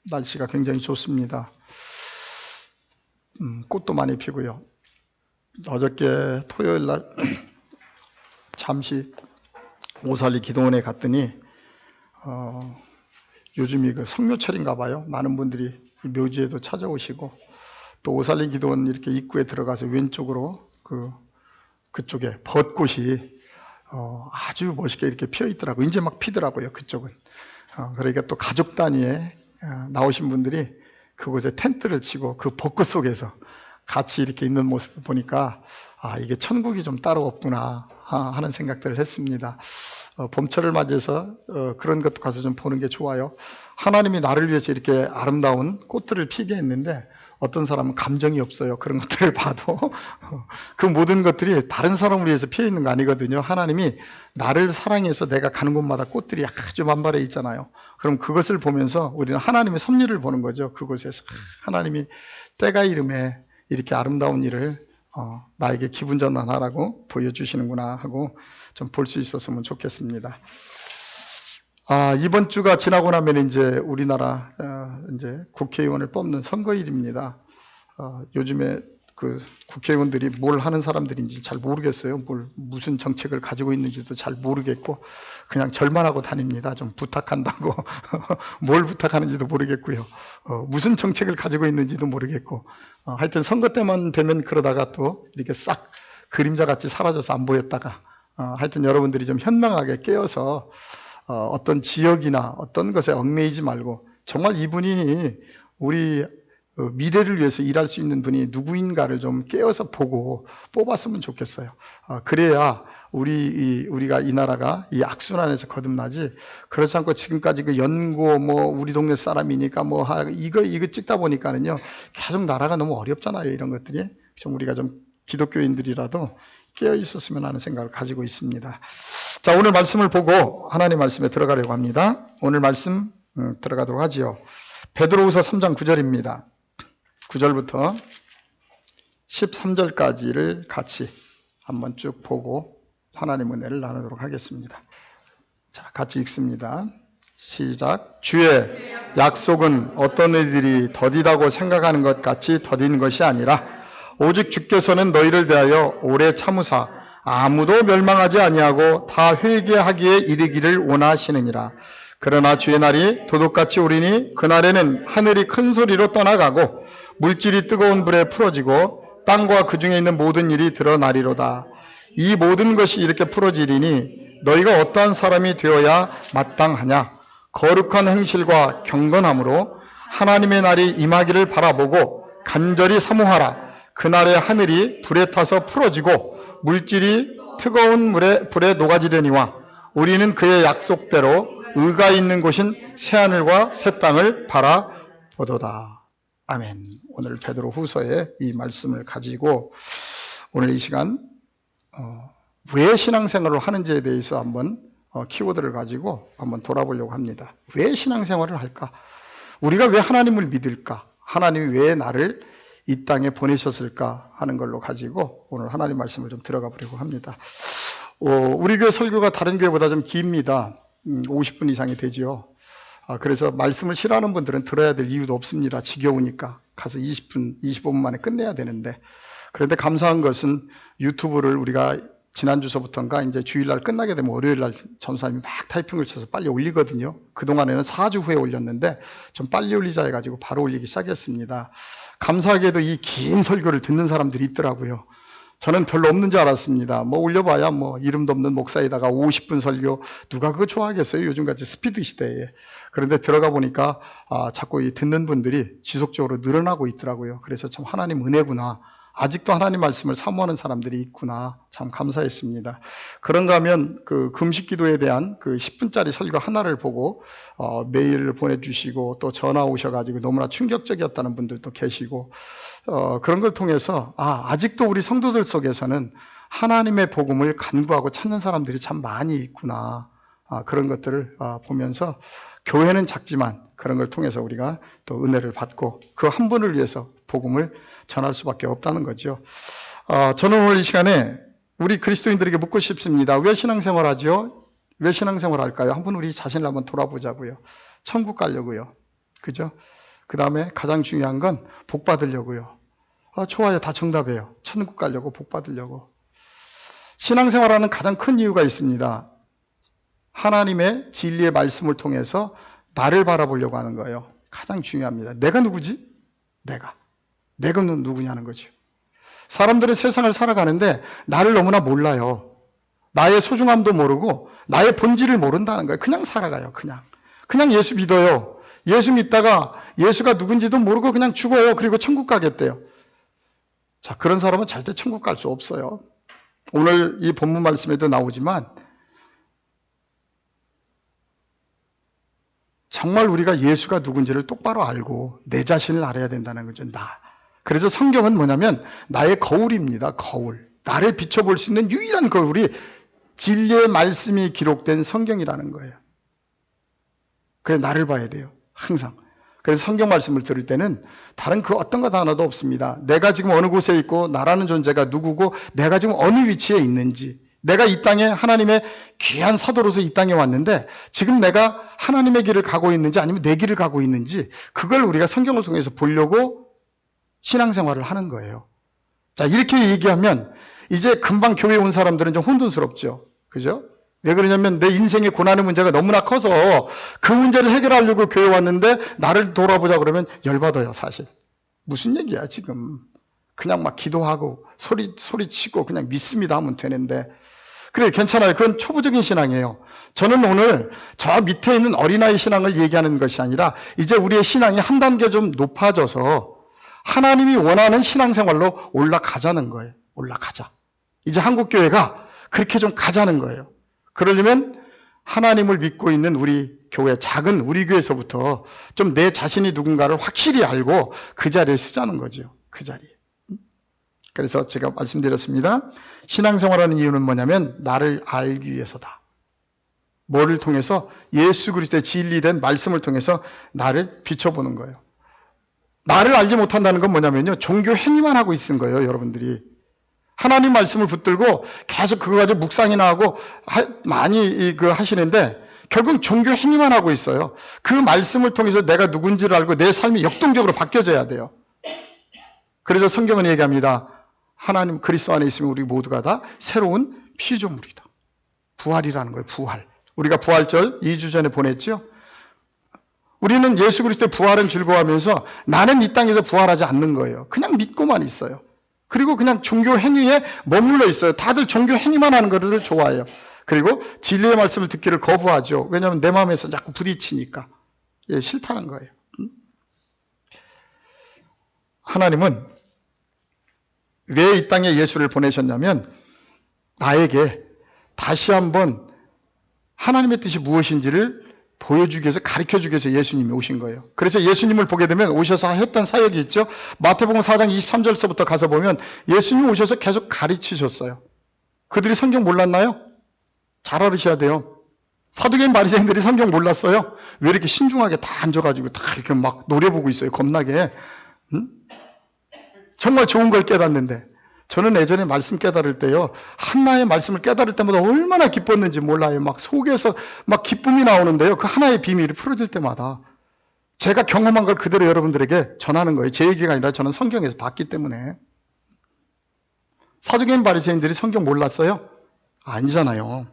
날씨가 굉장히 좋습니다. 꽃도 많이 피고요. 어저께 토요일 날 잠시 오살리 기도원에 갔더니 요즘이 그 성묘철인가 봐요. 많은 분들이 묘지에도 찾아오시고, 또 오살리 기도원 이렇게 입구에 들어가서 왼쪽으로 그쪽에 벚꽃이 아주 멋있게 이렇게 피어 있더라고요. 이제 막 피더라고요, 그쪽은. 그러니까 또 가족 단위에 나오신 분들이 그곳에 텐트를 치고 그 벚꽃 속에서 같이 이렇게 있는 모습을 보니까 이게 천국이 좀 따로 없구나 하는 생각들을 했습니다. 봄철을 맞이해서 그런 것도 가서 좀 보는 게 좋아요. 하나님이 나를 위해서 이렇게 아름다운 꽃들을 피게 했는데 어떤 사람은 감정이 없어요. 그런 것들을 봐도 그 모든 것들이 다른 사람을 위해서 피어 있는 거 아니거든요. 하나님이 나를 사랑해서 내가 가는 곳마다 꽃들이 아주 만발해 있잖아요. 그럼 그것을 보면서 우리는 하나님의 섭리를 보는 거죠. 그곳에서 하나님이 때가 이름에 이렇게 아름다운 일을 나에게 기분 전환하라고 보여주시는구나 하고 좀 볼 수 있었으면 좋겠습니다. 이번 주가 지나고 나면 이제 우리나라 이제 국회의원을 뽑는 선거일입니다. 요즘에 그 국회의원들이 뭘 하는 사람들인지 잘 모르겠어요. 무슨 정책을 가지고 있는지도 잘 모르겠고 그냥 절만 하고 다닙니다. 좀 부탁한다고 뭘 부탁하는지도 모르겠고요. 무슨 정책을 가지고 있는지도 모르겠고 하여튼 선거 때만 되면 그러다가 또 이렇게 싹 그림자같이 사라져서 안 보였다가 하여튼 여러분들이 좀 현명하게 깨어서 어떤 지역이나 어떤 것에 얽매이지 말고 정말 이분이 우리 미래를 위해서 일할 수 있는 분이 누구인가를 좀 깨어서 보고 뽑았으면 좋겠어요. 그래야 우리가 이 나라가 이 악순환에서 거듭나지. 그렇지 않고 지금까지 그 연고 우리 동네 사람이니까 이거 찍다 보니까는요 계속 나라가 너무 어렵잖아요. 이런 것들이 좀 우리가 좀 기독교인들이라도 깨어 있었으면 하는 생각을 가지고 있습니다. 자, 오늘 말씀을 보고 하나님 말씀에 들어가려고 합니다. 오늘 말씀 들어가도록 하지요. 베드로후서 3장 9절입니다. 9절부터 13절까지를 같이 한번 쭉 보고 하나님 은혜를 나누도록 하겠습니다. 자, 같이 읽습니다. 시작. 주의 약속은 어떤 이들이 더디다고 생각하는 것 같이 더딘 것이 아니라 오직 주께서는 너희를 대하여 오래 참으사 아무도 멸망하지 아니하고 다 회개하기에 이르기를 원하시느니라. 그러나 주의 날이 도둑같이 오리니 그날에는 하늘이 큰 소리로 떠나가고 물질이 뜨거운 불에 풀어지고 땅과 그 중에 있는 모든 일이 드러나리로다. 이 모든 것이 이렇게 풀어지리니 너희가 어떠한 사람이 되어야 마땅하냐? 거룩한 행실과 경건함으로 하나님의 날이 임하기를 바라보고 간절히 사모하라. 그날에 하늘이 불에 타서 풀어지고 물질이 뜨거운 불에 녹아지려니와 우리는 그의 약속대로 의가 있는 곳인 새하늘과 새 땅을 바라보도다. 아멘. 오늘 베드로후서의 이 말씀을 가지고 오늘 이 시간 왜 신앙생활을 하는지에 대해서 한번 키워드를 가지고 한번 돌아보려고 합니다. 왜 신앙생활을 할까? 우리가 왜 하나님을 믿을까? 하나님이 왜 나를 이 땅에 보내셨을까 하는 걸로 가지고 오늘 하나님 말씀을 좀 들어가 보려고 합니다. 우리 교회 설교가 다른 교회보다 좀 깁니다. 50분 이상이 되지요. 그래서 말씀을 싫어하는 분들은 들어야 될 이유도 없습니다. 지겨우니까 가서 20분, 25분 만에 끝내야 되는데, 그런데 감사한 것은 유튜브를 우리가 지난주서부터인가 이제 주일날 끝나게 되면 월요일날 전사님이 막 타이핑을 쳐서 빨리 올리거든요. 그동안에는 4주 후에 올렸는데 좀 빨리 올리자 해가지고 바로 올리기 시작했습니다. 감사하게도 이 긴 설교를 듣는 사람들이 있더라고요. 저는 별로 없는 줄 알았습니다. 올려봐야 이름도 없는 목사에다가 50분 설교, 누가 그거 좋아하겠어요? 요즘같이 스피드 시대에. 그런데 들어가 보니까 자꾸 이 듣는 분들이 지속적으로 늘어나고 있더라고요. 그래서 참 하나님 은혜구나. 아직도 하나님 말씀을 사모하는 사람들이 있구나. 참 감사했습니다. 그런가 하면 그 금식 기도에 대한 그 10분짜리 설교 하나를 보고 메일을 보내주시고 또 전화 오셔가지고 너무나 충격적이었다는 분들도 계시고 그런 걸 통해서 아직도 우리 성도들 속에서는 하나님의 복음을 간구하고 찾는 사람들이 참 많이 있구나. 그런 것들을 보면서 교회는 작지만 그런 걸 통해서 우리가 또 은혜를 받고 그 한 분을 위해서 복음을 전할 수밖에 없다는 거죠. 저는 오늘 이 시간에 우리 그리스도인들에게 묻고 싶습니다. 왜 신앙생활 하죠? 왜 신앙생활 할까요? 한번 우리 자신을 한번 돌아보자고요. 천국 가려고요. 그죠? 그 다음에 가장 중요한 건 복 받으려고요. 좋아요. 다 정답이에요. 천국 가려고, 복 받으려고. 신앙생활하는 가장 큰 이유가 있습니다. 하나님의 진리의 말씀을 통해서 나를 바라보려고 하는 거예요. 가장 중요합니다. 내가 누구지? 내가 누구냐는 거죠. 사람들은 세상을 살아가는데 나를 너무나 몰라요. 나의 소중함도 모르고 나의 본질을 모른다는 거예요. 그냥 살아가요. 그냥 예수 믿어요. 예수 믿다가 예수가 누군지도 모르고 그냥 죽어요. 그리고 천국 가겠대요. 자, 그런 사람은 절대 천국 갈 수 없어요. 오늘 이 본문 말씀에도 나오지만 정말 우리가 예수가 누군지를 똑바로 알고 내 자신을 알아야 된다는 거죠. 그래서 성경은 뭐냐면 나의 거울입니다. 거울. 나를 비춰볼 수 있는 유일한 거울이 진리의 말씀이 기록된 성경이라는 거예요. 그래 나를 봐야 돼요. 항상. 그래서 성경 말씀을 들을 때는 다른 그 어떤 것 하나도 없습니다. 내가 지금 어느 곳에 있고 나라는 존재가 누구고 내가 지금 어느 위치에 있는지, 내가 이 땅에 하나님의 귀한 사도로서 이 땅에 왔는데 지금 내가 하나님의 길을 가고 있는지 아니면 내 길을 가고 있는지, 그걸 우리가 성경을 통해서 보려고 신앙생활을 하는 거예요. 자, 이렇게 얘기하면 이제 금방 교회에 온 사람들은 좀 혼돈스럽죠. 그죠? 왜 그러냐면 내 인생의 고난의 문제가 너무나 커서 그 문제를 해결하려고 교회 왔는데 나를 돌아보자 그러면 열받아요. 사실 무슨 얘기야 지금. 그냥 막 기도하고 소리치고 그냥 믿습니다 하면 되는데, 그래 괜찮아요. 그건 초보적인 신앙이에요. 저는 오늘 저 밑에 있는 어린아이 신앙을 얘기하는 것이 아니라 이제 우리의 신앙이 한 단계 좀 높아져서 하나님이 원하는 신앙생활로 올라가자는 거예요. 올라가자. 이제 한국교회가 그렇게 좀 가자는 거예요. 그러려면 하나님을 믿고 있는 우리 교회, 작은 우리 교회에서부터 좀 내 자신이 누군가를 확실히 알고 그 자리에 쓰자는 거죠. 그 자리에. 그래서 제가 말씀드렸습니다. 신앙생활하는 이유는 뭐냐면 나를 알기 위해서다. 뭐를 통해서? 예수 그리스도의 진리된 말씀을 통해서 나를 비춰보는 거예요. 나를 알지 못한다는 건 뭐냐면요, 종교 행위만 하고 있는 거예요. 여러분들이 하나님 말씀을 붙들고 계속 그거 가지고 묵상이나 하고 많이 하시는데 결국 종교 행위만 하고 있어요. 그 말씀을 통해서 내가 누군지를 알고 내 삶이 역동적으로 바뀌어져야 돼요. 그래서 성경은 얘기합니다. 하나님 그리스도 안에 있으면 우리 모두가 다 새로운 피조물이다. 부활이라는 거예요. 부활. 우리가 부활절 2주 전에 보냈죠. 우리는 예수 그리스도의 부활은 즐거워하면서 나는 이 땅에서 부활하지 않는 거예요. 그냥 믿고만 있어요. 그리고 그냥 종교 행위에 머물러 있어요. 다들 종교 행위만 하는 것을 좋아해요. 그리고 진리의 말씀을 듣기를 거부하죠. 왜냐하면 내 마음에서 자꾸 부딪히니까. 싫다는 거예요. 하나님은 왜 이 땅에 예수를 보내셨냐면 나에게 다시 한번 하나님의 뜻이 무엇인지를 보여주기 위해서, 가르쳐주기 위해서 예수님이 오신 거예요. 그래서 예수님을 보게 되면 오셔서 했던 사역이 있죠. 마태복음 4장 23절서부터 가서 보면 예수님이 오셔서 계속 가르치셨어요. 그들이 성경 몰랐나요? 잘 알으셔야 돼요. 사두개인 바리새인들이 성경 몰랐어요? 왜 이렇게 신중하게 다 앉아가지고 다 이렇게 막 노려보고 있어요. 겁나게. 정말 좋은 걸 깨닫는데. 저는 예전에 말씀 깨달을 때요, 하나의 말씀을 깨달을 때마다 얼마나 기뻤는지 몰라요. 막 속에서 막 기쁨이 나오는데요. 그 하나의 비밀이 풀어질 때마다 제가 경험한 걸 그대로 여러분들에게 전하는 거예요. 제 얘기가 아니라 저는 성경에서 봤기 때문에. 사두개인 바리새인들이 성경 몰랐어요? 아니잖아요.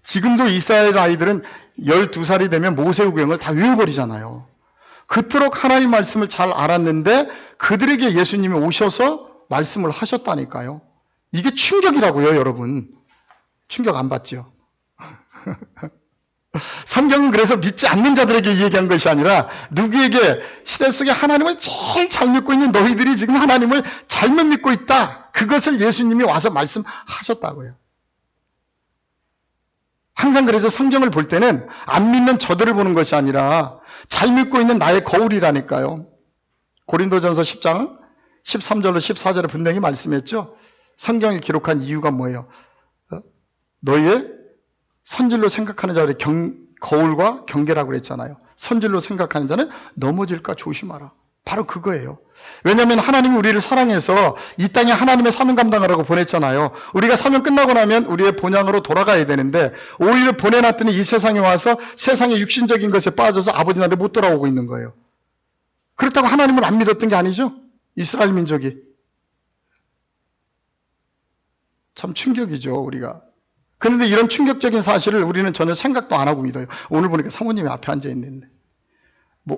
지금도 이스라엘 아이들은 12살이 되면 모세오경을 다 외워버리잖아요. 그토록 하나님 말씀을 잘 알았는데 그들에게 예수님이 오셔서 말씀을 하셨다니까요. 이게 충격이라고요, 여러분. 충격 안 받죠? 성경은 그래서 믿지 않는 자들에게 얘기한 것이 아니라 누구에게, 시대 속에 하나님을 제일 잘 믿고 있는 너희들이 지금 하나님을 잘못 믿고 있다. 그것을 예수님이 와서 말씀하셨다고요. 항상 그래서 성경을 볼 때는 안 믿는 저들을 보는 것이 아니라 잘 믿고 있는 나의 거울이라니까요. 고린도전서 10장 13절로 14절에 분명히 말씀했죠. 성경에 기록한 이유가 뭐예요? 너희의 선질로 생각하는 자들의 거울과 경계라고 그랬잖아요. 선질로 생각하는 자는 넘어질까 조심하라. 바로 그거예요. 왜냐하면 하나님이 우리를 사랑해서 이 땅에 하나님의 사명 감당하라고 보냈잖아요. 우리가 사명 끝나고 나면 우리의 본향으로 돌아가야 되는데 오히려 보내놨더니 이 세상에 와서 세상의 육신적인 것에 빠져서 아버지 나라에 못 돌아오고 있는 거예요. 그렇다고 하나님을 안 믿었던 게 아니죠. 이스라엘 민족이. 참 충격이죠, 우리가. 그런데 이런 충격적인 사실을 우리는 전혀 생각도 안 하고 믿어요. 오늘 보니까 사모님이 앞에 앉아있는데.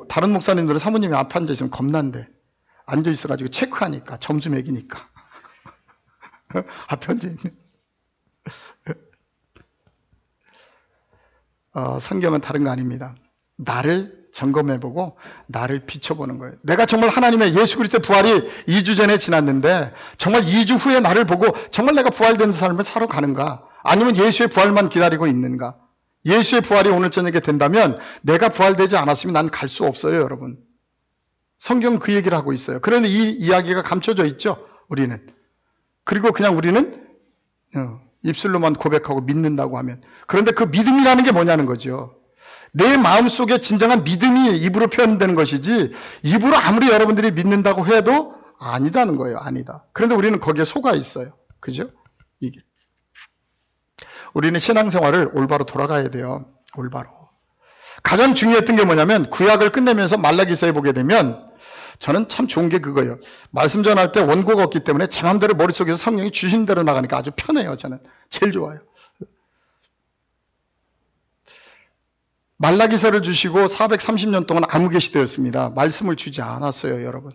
다른 목사님들은 사모님이 앞에 앉아있으면 겁난데. 앉아있어가지고 체크하니까, 점수 매기니까. 앞에 앉아있네. 성경은 다른 거 아닙니다. 나를 점검해보고 나를 비춰보는 거예요. 내가 정말 하나님의 예수 그리스도의 부활이 2주 전에 지났는데 정말 2주 후에 나를 보고 정말 내가 부활된 삶을 살아 가는가? 아니면 예수의 부활만 기다리고 있는가? 예수의 부활이 오늘 저녁에 된다면 내가 부활되지 않았으면 난 갈 수 없어요, 여러분. 성경은 그 얘기를 하고 있어요. 그런데 이 이야기가 감춰져 있죠, 우리는. 그리고 그냥 우리는 입술로만 고백하고 믿는다고 하면. 그런데 그 믿음이라는 게 뭐냐는 거죠. 내 마음속에 진정한 믿음이 입으로 표현되는 것이지 입으로 아무리 여러분들이 믿는다고 해도 아니다는 거예요. 아니다. 그런데 우리는 거기에 속아 있어요. 그죠? 이게. 우리는 신앙생활을 올바로 돌아가야 돼요. 올바로. 가장 중요했던 게 뭐냐면 구약을 끝내면서 말라기서에 보게 되면 저는 참 좋은 게 그거예요. 말씀 전할 때 원고가 없기 때문에 제 마음대로 머릿속에서 성령이 주신 대로 나가니까 아주 편해요. 저는 제일 좋아요. 말라기서를 주시고 430년 동안 암흑의시대였습니다. 말씀을 주지 않았어요, 여러분.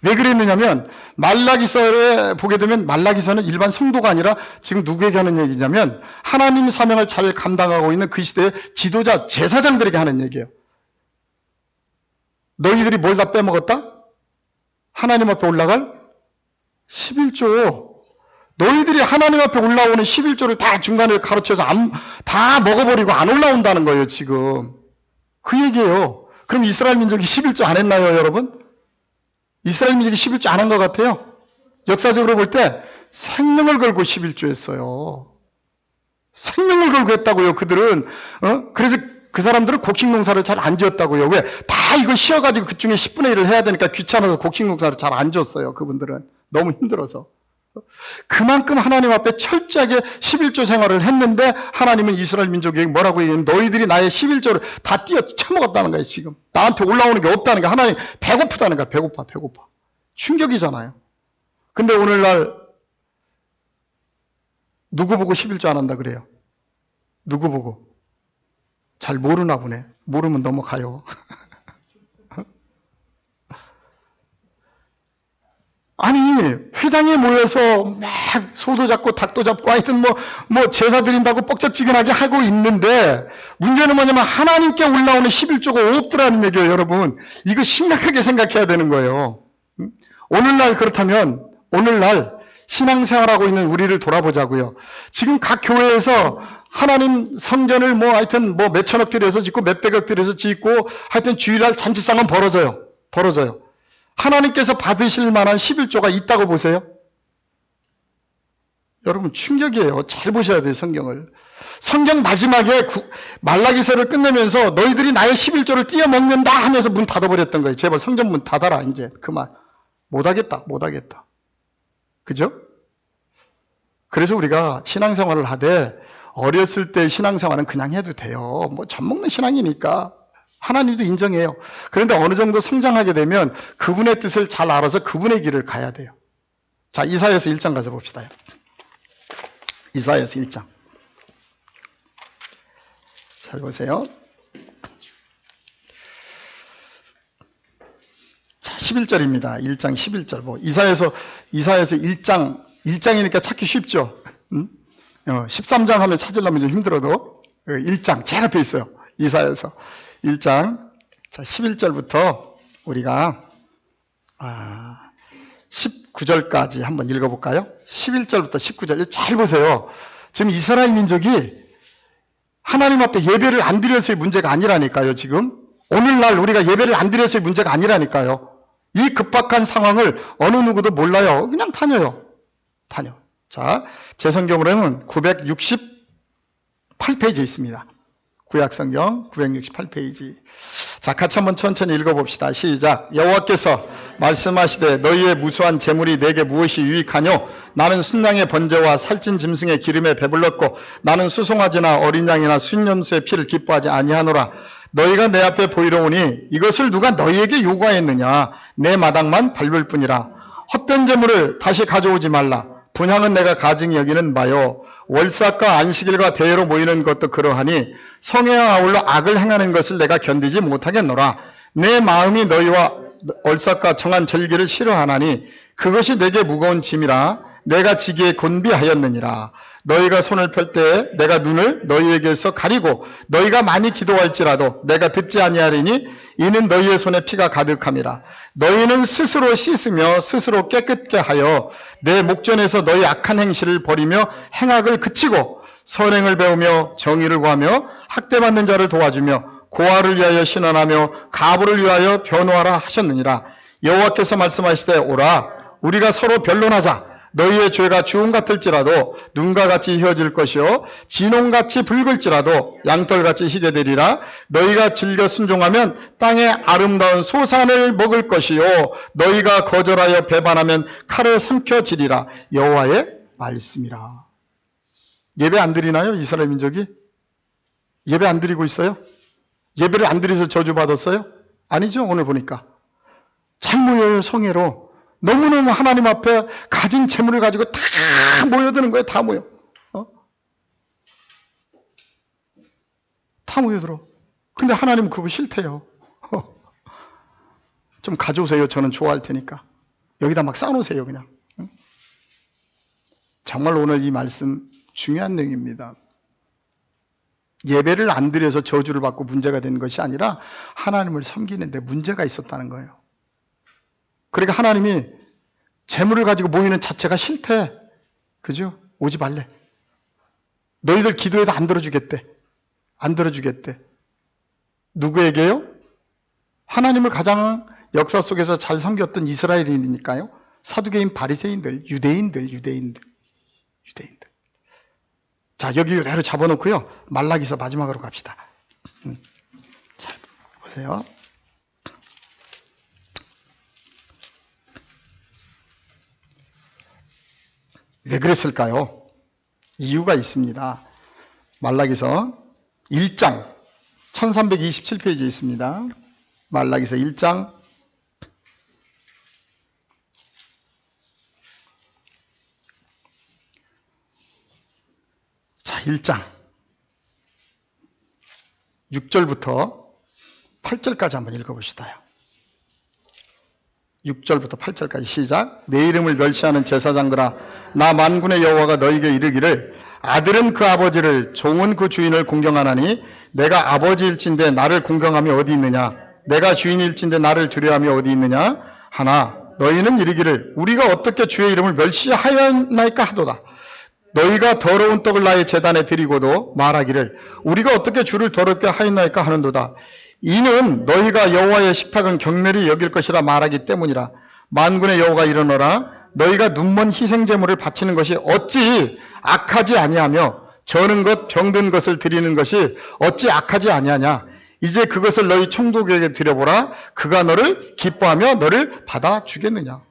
왜 그랬느냐면 말라기서에 보게 되면 말라기서는 일반 성도가 아니라 지금 누구에게 하는 얘기냐면 하나님 사명을 잘 감당하고 있는 그 시대의 지도자, 제사장들에게 하는 얘기예요. 너희들이 뭘 다 빼먹었다? 하나님 앞에 올라갈 11조. 너희들이 하나님 앞에 올라오는 11조를 다 중간에 가로채서 다 먹어버리고 안 올라온다는 거예요, 지금. 그 얘기예요. 그럼 이스라엘 민족이 11조 안 했나요, 여러분? 이스라엘 민족이 11조 안 한 것 같아요? 역사적으로 볼 때 생명을 걸고 11조 했어요. 생명을 걸고 했다고요, 그들은. 그래서 그 사람들은 곡식 농사를 잘 안 지었다고요. 왜? 다 이거 씌어가지고 그 중에 10분의 1을 해야 되니까 귀찮아서 곡식 농사를 잘 안 지었어요, 그분들은. 너무 힘들어서. 그만큼 하나님 앞에 철저하게 11조 생활을 했는데 하나님은 이스라엘 민족에게 뭐라고 얘기하면 너희들이 나의 11조를 다 쳐먹었다는 거예요, 지금. 나한테 올라오는 게 없다는 거야. 하나님 배고프다는 거야. 배고파. 충격이잖아요. 근데 오늘날 누구 보고 11조 안 한다 그래요? 누구 보고? 잘 모르나 보네. 모르면 넘어가요. 아니, 회당에 모여서 막 소도 잡고 닭도 잡고 하여튼 뭐 제사 드린다고 뻑적지근하게 하고 있는데 문제는 뭐냐면 하나님께 올라오는 11조가 없더라는 얘기예요, 여러분. 이거 심각하게 생각해야 되는 거예요. 오늘날 그렇다면 오늘날 신앙생활하고 있는 우리를 돌아보자고요. 지금 각 교회에서 하나님 성전을 하여튼 몇천억 들여서 짓고 몇백억 들여서 짓고 하여튼 주일날 잔치상은 벌어져요. 하나님께서 받으실 만한 11조가 있다고 보세요? 여러분 충격이에요. 잘 보셔야 돼요, 성경을. 성경 마지막에 말라기서를 끝내면서 너희들이 나의 11조를 띄어먹는다 하면서 문 닫아버렸던 거예요. 제발 성전 문 닫아라, 이제. 그만. 못하겠다. 그죠? 그래서 우리가 신앙생활을 하되 어렸을 때 신앙생활은 그냥 해도 돼요. 젖먹는 신앙이니까. 하나님도 인정해요. 그런데 어느 정도 성장하게 되면 그분의 뜻을 잘 알아서 그분의 길을 가야 돼요. 자, 이사야서 1장 가서 봅시다. 이사야서 1장. 잘 보세요. 자, 11절입니다. 1장 11절. 이사야서 1장이니까 찾기 쉽죠. 13장 하면 찾으려면 좀 힘들어도 1장 제일 앞에 있어요. 이사야서 1장, 자, 11절부터 우리가 19절까지 한번 읽어볼까요? 11절부터 19절. 잘 보세요. 지금 이스라엘 민족이 하나님 앞에 예배를 안 드려서의 문제가 아니라니까요, 지금. 오늘날 우리가 예배를 안 드려서의 문제가 아니라니까요. 이 급박한 상황을 어느 누구도 몰라요. 그냥 다녀요. 자, 제 성경으로는 968페이지에 있습니다. 구약성경 968페이지. 자, 같이 한번 천천히 읽어봅시다. 시작. 여호와께서 말씀하시되 너희의 무수한 재물이 내게 무엇이 유익하뇨? 나는 순양의 번제와 살찐 짐승의 기름에 배불렀고 나는 수송아지나 어린 양이나 순염소의 피를 기뻐하지 아니하노라. 너희가 내 앞에 보이러 오니 이것을 누가 너희에게 요구하였느냐? 내 마당만 밟을 뿐이라. 헛된 재물을 다시 가져오지 말라. 분향은 내가 가증히 여기는 바요. 월삭과 안식일과 대회로 모이는 것도 그러하니 성회와 아울러 악을 행하는 것을 내가 견디지 못하겠노라. 내 마음이 너희와 월삭과 정한 절기를 싫어하나니 그것이 내게 무거운 짐이라 내가 지기에 곤비하였느니라. 너희가 손을 펼 때에 내가 눈을 너희에게서 가리고 너희가 많이 기도할지라도 내가 듣지 아니하리니 이는 너희의 손에 피가 가득함이라. 너희는 스스로 씻으며 스스로 깨끗게 하여 내 목전에서 너희 악한 행실을 버리며 행악을 그치고 선행을 배우며 정의를 구하며 학대받는 자를 도와주며 고아를 위하여 신원하며 가부를 위하여 변호하라 하셨느니라. 여호와께서 말씀하시되 오라 우리가 서로 변론하자. 너희의 죄가 주홍 같을지라도 눈과 같이 휘어질 것이요 진홍같이 붉을지라도 양털같이 희게 되리라. 너희가 즐겨 순종하면 땅의 아름다운 소산을 먹을 것이요 너희가 거절하여 배반하면 칼에 삼켜지리라. 여호와의 말씀이라. 예배 안 드리나요? 이스라엘 민족이? 예배 안 드리고 있어요? 예배를 안 드려서 저주받았어요? 아니죠. 오늘 보니까 잘 모여요. 성회로 너무너무 하나님 앞에 가진 재물을 가지고 다 모여드는 거예요. 다 모여. 다 모여들어. 근데 하나님은 그거 싫대요. 좀 가져오세요. 저는 좋아할 테니까. 여기다 막 쌓아놓으세요. 그냥. 정말 오늘 이 말씀 중요한 내용입니다. 예배를 안 드려서 저주를 받고 문제가 된 것이 아니라 하나님을 섬기는데 문제가 있었다는 거예요. 그러니까 하나님이 재물을 가지고 모이는 자체가 싫대. 그죠? 오지 말래. 너희들 기도해도 안 들어주겠대. 안 들어주겠대. 누구에게요? 하나님을 가장 역사 속에서 잘 섬겼던 이스라엘인이니까요. 사두개인 바리새인들, 유대인들. 자, 여기 그대로 잡아놓고요. 말라기서 마지막으로 갑시다. 자, 보세요. 왜 그랬을까요? 이유가 있습니다. 말라기서 1장 1327페이지에 있습니다. 말라기서 1장 1장 6절부터 8절까지 한번 읽어봅시다. 6절부터 8절까지 시작. 내 이름을 멸시하는 제사장들아 나 만군의 여호와가 너희에게 이르기를 아들은 그 아버지를 종은 그 주인을 공경하나니 내가 아버지일진데 나를 공경함이 어디 있느냐 내가 주인일진데 나를 두려움이 어디 있느냐 하나 너희는 이르기를 우리가 어떻게 주의 이름을 멸시하였나이까 하도다. 너희가 더러운 떡을 나의 제단에 드리고도 말하기를 우리가 어떻게 주를 더럽게 하였나이까 하는도다. 이는 너희가 여호와의 식탁은 경멸히 여길 것이라 말하기 때문이라. 만군의 여호와가 이르노라 너희가 눈먼 희생제물을 바치는 것이 어찌 악하지 아니하며 저는 것 병든 것을 드리는 것이 어찌 악하지 아니하냐. 이제 그것을 너희 총독에게 드려보라. 그가 너를 기뻐하며 너를 받아주겠느냐.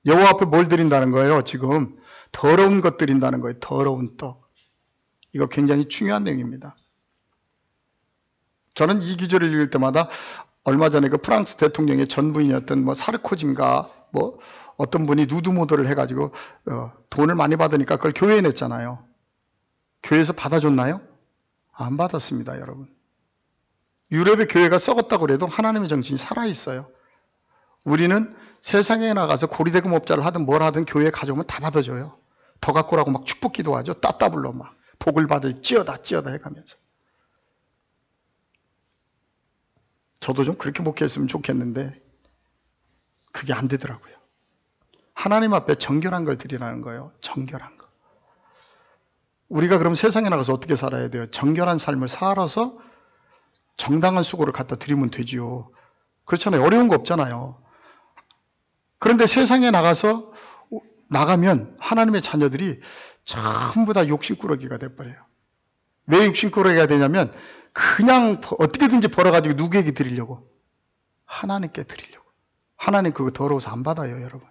여호와 앞에 뭘 드린다는 거예요? 지금 더러운 것 드린다는 거예요. 더러운 떡. 이거 굉장히 중요한 내용입니다. 저는 이 기절을 읽을 때마다 얼마 전에 그 프랑스 대통령의 전부인이었던 사르코지인가 어떤 분이 누드모드를 해가지고 돈을 많이 받으니까 그걸 교회에 냈잖아요. 교회에서 받아줬나요? 안 받았습니다, 여러분. 유럽의 교회가 썩었다고 그래도 하나님의 정신이 살아있어요. 우리는 세상에 나가서 고리대금업자를 하든 뭘 하든 교회에 가져오면 다 받아줘요. 더 갖고 오라고 막 축복 기도하죠. 따따블로 막 복을 받을 찌어다 해가면서. 저도 좀 그렇게 목회했으면 좋겠는데 그게 안 되더라고요. 하나님 앞에 정결한 걸 드리라는 거예요. 정결한 거. 우리가 그럼 세상에 나가서 어떻게 살아야 돼요? 정결한 삶을 살아서 정당한 수고를 갖다 드리면 되지요. 그렇잖아요. 어려운 거 없잖아요. 그런데 세상에 나가면 하나님의 자녀들이 전부 다 욕심꾸러기가 돼버려요. 왜 욕심꾸러기가 되냐면 그냥 어떻게든지 벌어가지고 누구에게 드리려고? 하나님께 드리려고. 하나님 그거 더러워서 안 받아요, 여러분.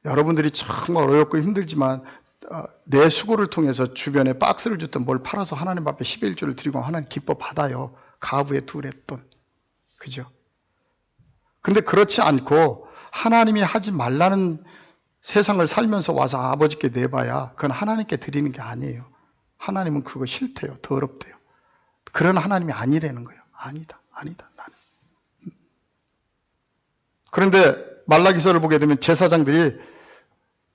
여러분들이 정말 어렵고 힘들지만 내 수고를 통해서 주변에 박스를 줬든 뭘 팔아서 하나님 앞에 11조를 드리고 하나님 기뻐 받아요. 가부의 둘의 돈. 그죠? 근데 그렇지 않고 하나님이 하지 말라는 세상을 살면서 와서 아버지께 내봐야 그건 하나님께 드리는 게 아니에요. 하나님은 그거 싫대요. 더럽대요. 그런 하나님이 아니라는 거예요. 아니다. 나는. 그런데 말라기서를 보게 되면 제사장들이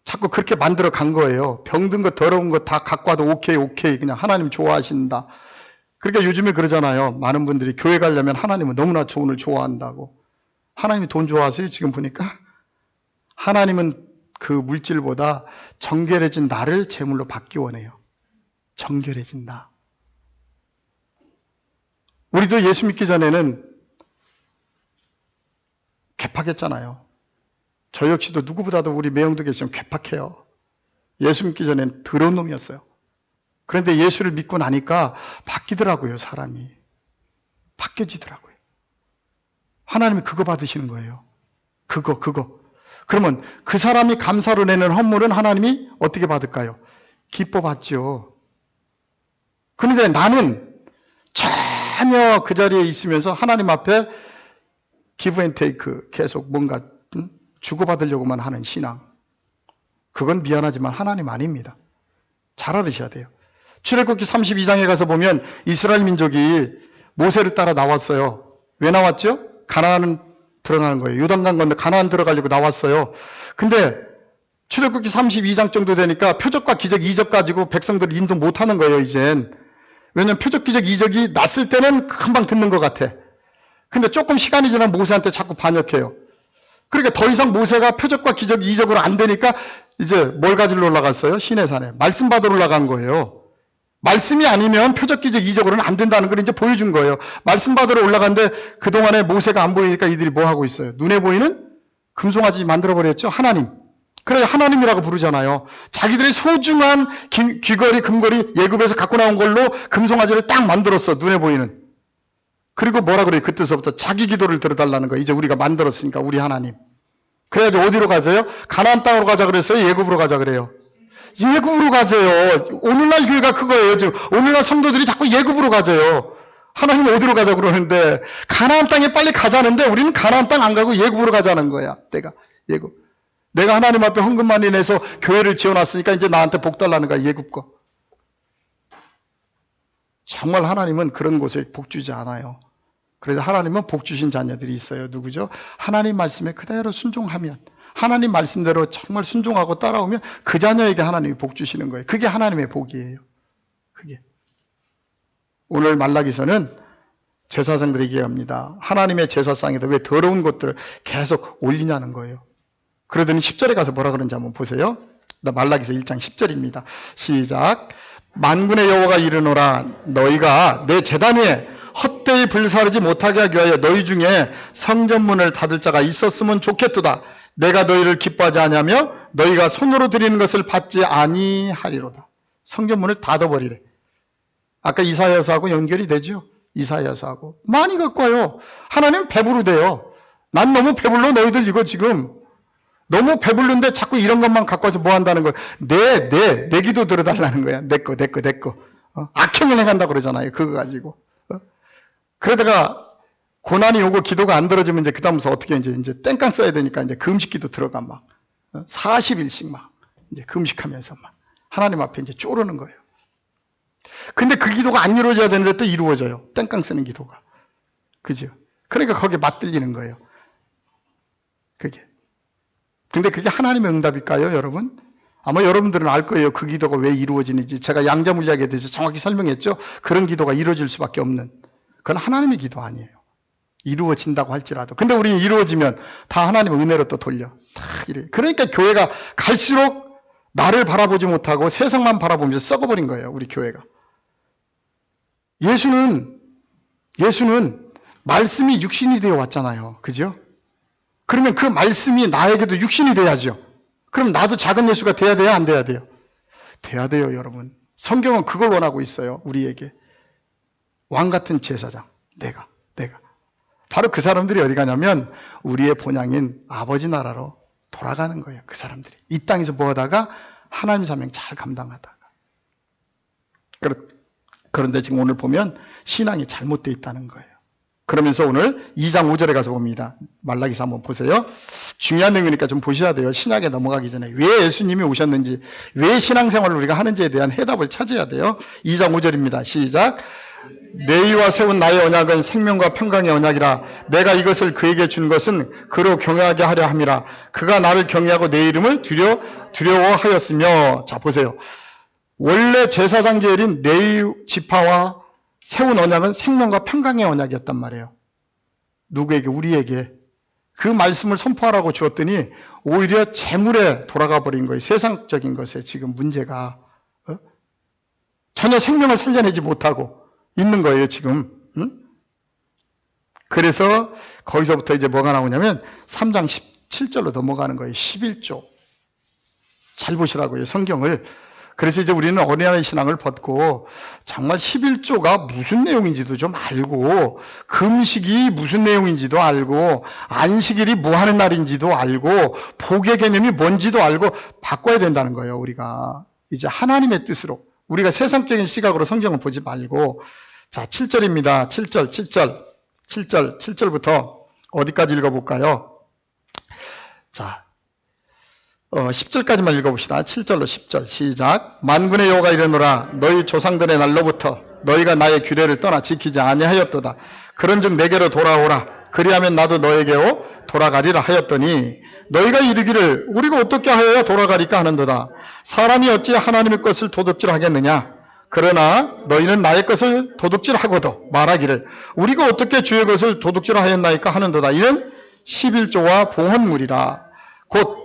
자꾸 그렇게 만들어 간 거예요. 병든 거 더러운 거 다 갖고 와도 오케이 그냥 하나님 좋아하신다. 그러니까 요즘에 그러잖아요. 많은 분들이 교회 가려면 하나님은 너무나 돈을 좋아한다고. 하나님이 돈 좋아하세요? 지금 보니까 하나님은 그 물질보다 정결해진 나를 제물로 받기 원해요. 정결해진 나. 우리도 예수 믿기 전에는 괴팍했잖아요. 저 역시도 누구보다도 우리 매형도 계시면 괴팍해요. 예수 믿기 전에는 더러운 놈이었어요. 그런데 예수를 믿고 나니까 바뀌더라고요, 사람이. 바뀌어지더라고요. 하나님이 그거 받으시는 거예요. 그거. 그러면 그 사람이 감사로 내는 헌물은 하나님이 어떻게 받을까요? 기뻐 받죠. 그런데 나는 전혀 그 자리에 있으면서 하나님 앞에 기브 앤 테이크 계속 뭔가 주고받으려고만 하는 신앙. 그건 미안하지만 하나님 아닙니다. 잘 알으셔야 돼요. 출애굽기 32장에 가서 보면 이스라엘 민족이 모세를 따라 나왔어요. 왜 나왔죠? 가나안 들어가는 거예요. 요단강 건너 가나안 들어가려고 나왔어요. 근데 출애굽기 32장 정도 되니까 표적과 기적, 이적 가지고 백성들을 인도 못하는 거예요, 이젠. 왜냐면 표적, 기적, 이적이 났을 때는 금방 듣는 것 같아. 근데 조금 시간이 지나면 모세한테 자꾸 반역해요. 그러니까 더 이상 모세가 표적과 기적, 이적으로 안 되니까 이제 뭘 가지러 올라갔어요? 시내산에. 말씀 받으러 올라간 거예요. 말씀이 아니면 표적, 기적, 이적으로는 안 된다는 걸 이제 보여준 거예요. 말씀 받으러 올라갔는데 그동안에 모세가 안 보이니까 이들이 뭐 하고 있어요? 눈에 보이는 금송아지 만들어버렸죠? 하나님. 그래 하나님이라고 부르잖아요. 자기들의 소중한 귀걸이, 금걸이 예굽에서 갖고 나온 걸로 금송아지를 딱 만들었어. 눈에 보이는. 그리고 뭐라 그래요? 그때서부터 자기 기도를 들어달라는 거예요. 이제 우리가 만들었으니까 우리 하나님. 그래야지 어디로 가세요? 가나안 땅으로 가자 그랬어요? 예굽으로 가자 그래요? 예굽으로 가세요. 오늘날 교회가 그거예요. 지금 오늘날 성도들이 자꾸 예굽으로 가세요. 하나님 어디로 가자 그러는데 가나안 땅에 빨리 가자는데 우리는 가나안 땅 안 가고 예굽으로 가자는 거야. 내가 예굽. 내가 하나님 앞에 헌금 많이 내서 교회를 지어놨으니까 이제 나한테 복 달라는 거야. 예굽 거. 정말 하나님은 그런 곳에 복 주지 않아요. 그래도 하나님은 복 주신 자녀들이 있어요. 누구죠? 하나님 말씀에 그대로 순종하면, 하나님 말씀대로 정말 순종하고 따라오면 그 자녀에게 하나님이 복 주시는 거예요. 그게 하나님의 복이에요. 그게. 오늘 말라기서는 제사장들에게 얘기합니다. 하나님의 제사상에다 왜 더러운 것들을 계속 올리냐는 거예요. 그러더니 10절에 가서 뭐라 그런지 한번 보세요. 말라기서 1장 10절입니다. 시작. 만군의 여호와가 이르노라 너희가 내 제단 위에 헛되이 불사르지 못하게 하기 위하여 너희 중에 성전문을 닫을 자가 있었으면 좋겠도다. 내가 너희를 기뻐하지 아니하며 너희가 손으로 드리는 것을 받지 아니하리로다. 성전문을 닫아버리래. 아까 이사야서하고 연결이 되죠. 이사야서하고 많이 갖고 와요. 하나님 배부르대요. 난 너무 배불러. 너희들 이거 지금 너무 배불른데 자꾸 이런 것만 갖고 와서 뭐 한다는 거야. 내 기도 들어달라는 거야. 내 거. 악행을 행한다고 그러잖아요. 그거 가지고. 그러다가 고난이 오고 기도가 안 들어지면 이제 그다음부터 어떻게 이제 땡깡 써야 되니까 이제 금식 기도 들어가 막 40일씩 막 이제 금식하면서 막 하나님 앞에 이제 쪼르는 거예요. 근데 그 기도가 안 이루어져야 되는데 또 이루어져요. 땡깡 쓰는 기도가. 그죠? 그러니까 거기에 맞들리는 거예요. 그게. 근데 그게 하나님의 응답일까요, 여러분? 아마 여러분들은 알 거예요. 그 기도가 왜 이루어지는지. 제가 양자물리학에 대해서 정확히 설명했죠. 그런 기도가 이루어질 수밖에 없는. 그건 하나님의 기도 아니에요. 이루어진다고 할지라도. 근데 우리는 이루어지면 다 하나님의 은혜로 또 돌려. 다 이래. 그러니까 교회가 갈수록 나를 바라보지 못하고 세상만 바라보면서 썩어버린 거예요. 우리 교회가. 예수는 말씀이 육신이 되어 왔잖아요. 그죠? 그러면 그 말씀이 나에게도 육신이 돼야죠. 그럼 나도 작은 예수가 돼야 돼요? 안 돼야 돼요? 돼야 돼요, 여러분. 성경은 그걸 원하고 있어요. 우리에게. 왕 같은 제사장. 내가. 바로 그 사람들이 어디 가냐면 우리의 본향인 아버지 나라로 돌아가는 거예요. 그 사람들이. 이 땅에서 뭐 하다가 하나님 사명 잘 감당하다가. 그런데 지금 오늘 보면 신앙이 잘못되어 있다는 거예요. 그러면서 오늘 2장 5절에 가서 봅니다. 말라기서 한번 보세요. 중요한 내용이니까 좀 보셔야 돼요. 신약에 넘어가기 전에 왜 예수님이 오셨는지, 왜 신앙생활을 우리가 하는지에 대한 해답을 찾아야 돼요. 2장 5절입니다. 시작. 너희와 세운 나의 언약은 생명과 평강의 언약이라. 내가 이것을 그에게 준 것은 그로 경외하게 하려 함이라. 그가 나를 경외하고 내 이름을 두려워하였으며. 자, 보세요. 원래 제사장 계열인 레위 지파와 세운 언약은 생명과 평강의 언약이었단 말이에요. 누구에게? 우리에게. 그 말씀을 선포하라고 주었더니 오히려 재물에 돌아가 버린 거예요. 세상적인 것에 지금 문제가. 전혀 생명을 살려내지 못하고 있는 거예요, 지금. 그래서 거기서부터 이제 뭐가 나오냐면 3장 17절로 넘어가는 거예요. 11조. 잘 보시라고요, 성경을. 그래서 이제 우리는 어린아이 신앙을 벗고 정말 11조가 무슨 내용인지도 좀 알고, 금식이 무슨 내용인지도 알고, 안식일이 뭐 하는 날인지도 알고, 복의 개념이 뭔지도 알고 바꿔야 된다는 거예요. 우리가 이제 하나님의 뜻으로, 우리가 세상적인 시각으로 성경을 보지 말고. 자, 7절입니다. 7절부터 어디까지 읽어볼까요? 자, 10절까지만 읽어봅시다. 7절로 10절 시작. 만군의 여호와가 이르노라. 너희 조상들의 날로부터 너희가 나의 규례를 떠나 지키지 아니하였도다. 그런즉 내게로 돌아오라. 그리하면 나도 너에게로 돌아가리라 하였더니 너희가 이르기를 우리가 어떻게 하여야 돌아가리까 하는도다. 사람이 어찌 하나님의 것을 도둑질하겠느냐. 그러나 너희는 나의 것을 도둑질하고도 말하기를 우리가 어떻게 주의 것을 도둑질하였나이까 하는도다. 이는 11조와 봉헌물이라. 곧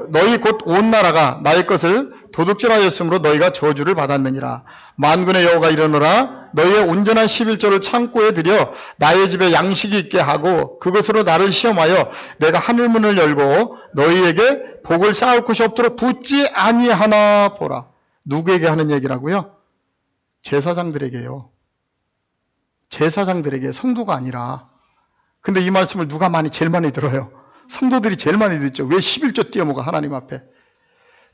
너희 곧 온 나라가 나의 것을 도둑질하였으므로 너희가 저주를 받았느니라. 만군의 여호와가 이르노라. 너희의 온전한 11조를 창고에 들여 나의 집에 양식이 있게 하고 그것으로 나를 시험하여 내가 하늘문을 열고 너희에게 복을 쌓을 곳이 없도록 붙지 아니하나 보라. 누구에게 하는 얘기라고요? 제사장들에게요. 제사장들에게, 성도가 아니라. 근데 이 말씀을 누가 제일 많이 들어요? 성도들이 제일 많이 듣죠. 왜 11조 띄어먹어, 하나님 앞에?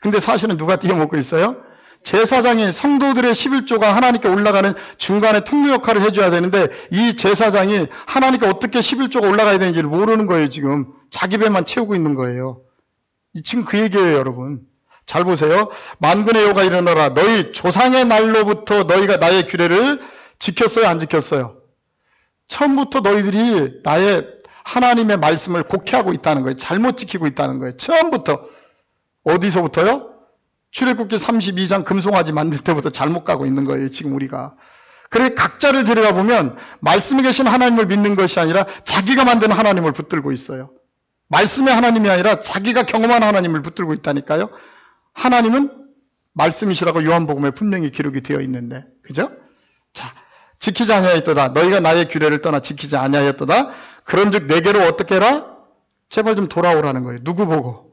근데 사실은 누가 띄어먹고 있어요? 제사장이, 성도들의 11조가 하나님께 올라가는 중간에 통로 역할을 해줘야 되는데 이 제사장이 하나님께 어떻게 11조가 올라가야 되는지를 모르는 거예요. 지금 자기 배만 채우고 있는 거예요. 지금 그 얘기예요, 여러분. 잘 보세요. 만군의 여호와가 이르노라. 너희 조상의 날로부터 너희가 나의 규례를 지켰어요, 안 지켰어요? 처음부터 너희들이 나의 하나님의 말씀을 곡해하고 있다는 거예요. 잘못 지키고 있다는 거예요. 처음부터. 어디서부터요? 출애굽기 32장 금송아지 만들 때부터 잘못 가고 있는 거예요, 지금 우리가. 그래, 각자를 들여다보면 말씀에 계신 하나님을 믿는 것이 아니라 자기가 만든 하나님을 붙들고 있어요. 말씀의 하나님이 아니라 자기가 경험한 하나님을 붙들고 있다니까요. 하나님은 말씀이시라고 요한복음에 분명히 기록이 되어 있는데, 그죠? 자, 지키지 아니하였도다. 너희가 나의 규례를 떠나 지키지 아니하였도다. 그런즉 내게로 어떻게 해라? 제발 좀 돌아오라는 거예요. 누구 보고?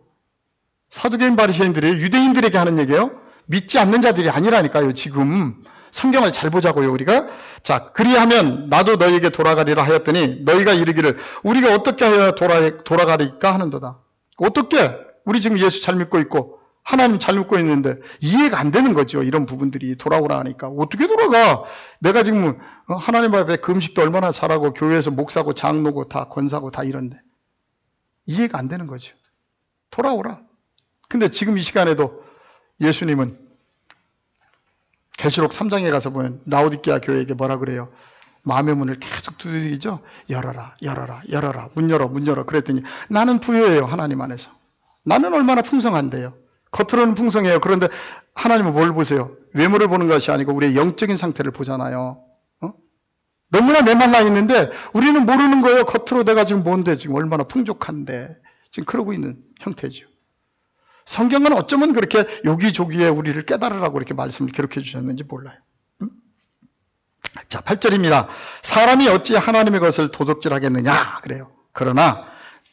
사두개인 바리새인들이 유대인들에게 하는 얘기예요. 믿지 않는 자들이 아니라니까요. 지금 성경을 잘 보자고요, 우리가. 자, 그리하면 나도 너희에게 돌아가리라 하였더니 너희가 이르기를 우리가 어떻게 해야 돌아가리까 하는도다. 어떻게? 우리 지금 예수 잘 믿고 있고 하나님 잘 믿고 있는데 이해가 안 되는 거죠. 이런 부분들이. 돌아오라 하니까 어떻게 돌아가? 내가 지금 하나님 앞에 금식도 얼마나 잘하고 교회에서 목사고 장로고 다 권사고 다 이런데 이해가 안 되는 거죠. 돌아오라. 근데 지금 이 시간에도 예수님은 계시록 3장에 가서 보면 라오디게아 교회에게 뭐라 그래요? 마음의 문을 계속 두드리죠. 열어라, 열어라, 열어라, 문 열어, 문 열어. 그랬더니 나는 부유해요, 하나님 안에서. 나는 얼마나 풍성한데요. 겉으로는 풍성해요. 그런데 하나님은 뭘 보세요? 외모를 보는 것이 아니고 우리의 영적인 상태를 보잖아요. 너무나 메말라 있는데 우리는 모르는 거예요. 겉으로 내가 지금 뭔데, 지금 얼마나 풍족한데. 지금 그러고 있는 형태죠. 성경은 어쩌면 그렇게 여기저기에 우리를 깨달으라고 이렇게 말씀을 기록해 주셨는지 몰라요. 자, 8절입니다. 사람이 어찌 하나님의 것을 도둑질하겠느냐 그래요. 그러나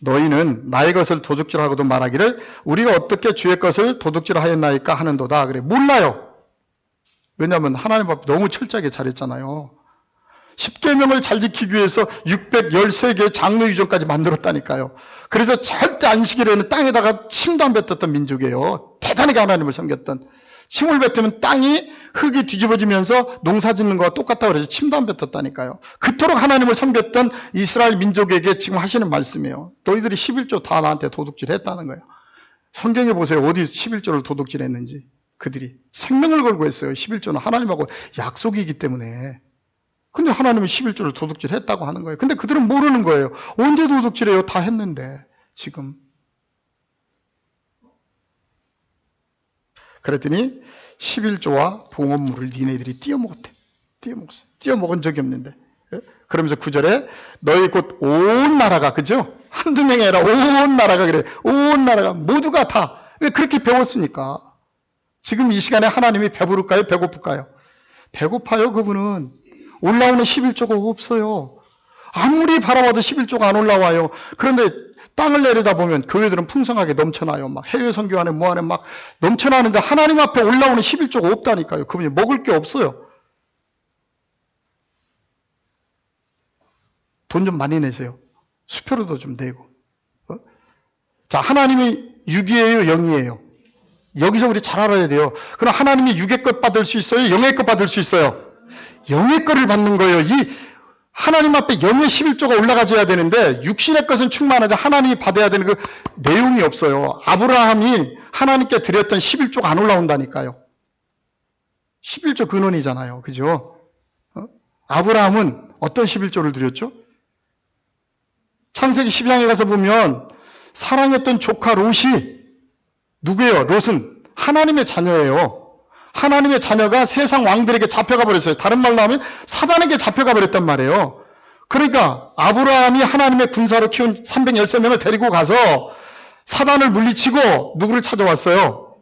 너희는 나의 것을 도둑질하고도 말하기를 우리가 어떻게 주의 것을 도둑질하였나이까 하는도다. 그래. 몰라요. 왜냐하면 하나님 앞에 너무 철저하게 잘했잖아요. 10계명을 잘 지키기 위해서 613개의 장로 유전까지 만들었다니까요. 그래서 절대 안식일에는 땅에다가 침도 안 뱉었던 민족이에요. 대단하게 하나님을 섬겼던. 침을 뱉으면 땅이 흙이 뒤집어지면서 농사 짓는 거와 똑같다고 그러죠. 침도 안 뱉었다니까요. 그토록 하나님을 섬겼던 이스라엘 민족에게 지금 하시는 말씀이에요. 너희들이 11조 다 나한테 도둑질 했다는 거예요. 성경에 보세요. 어디 11조를 도둑질 했는지. 그들이 생명을 걸고 했어요. 11조는 하나님하고 약속이기 때문에. 근데 하나님은 11조를 도둑질 했다고 하는 거예요. 근데 그들은 모르는 거예요. 언제 도둑질해요? 다 했는데 지금. 그랬더니 11조와 봉헌물을 니네들이 띄어먹었대. 띄어먹었어요. 띄어먹은 적이 없는데. 그러면서 9절에 너희 곧 온 나라가, 그죠? 한두 명이 아니라 온 나라가 그래. 온 나라가 모두가 다. 왜 그렇게 배웠으니까. 지금 이 시간에 하나님이 배부를까요? 배고플까요? 배고파요. 그분은. 올라오는 11조가 없어요. 아무리 바라봐도 11조가 안 올라와요. 그런데 땅을 내려다보면 교회들은 풍성하게 넘쳐나요. 막 해외 선교하는 뭐하는 막 넘쳐나는데 하나님 앞에 올라오는 11조가 없다니까요. 그분이 먹을 게 없어요. 돈 좀 많이 내세요. 수표로도 좀 내고. 자, 하나님이 6이에요, 0이에요? 여기서 우리 잘 알아야 돼요. 그럼 하나님이 6의 것 받을 수 있어요? 0의 것 받을 수 있어요? 0의 것을 받는 거예요. 이 하나님 앞에 0의 11조가 올라가줘야 되는데 육신의 것은 충만한데 하나님이 받아야 되는 그 내용이 없어요. 아브라함이 하나님께 드렸던 11조가 안 올라온다니까요. 11조 근원이잖아요. 그죠? 아브라함은 어떤 11조를 드렸죠? 창세기 12장에 가서 보면 사랑했던 조카 롯이 누구예요? 롯은 하나님의 자녀예요. 하나님의 자녀가 세상 왕들에게 잡혀가 버렸어요. 다른 말로 하면 사단에게 잡혀가 버렸단 말이에요. 그러니까 아브라함이 하나님의 군사로 키운 313명을 데리고 가서 사단을 물리치고 누구를 찾아왔어요?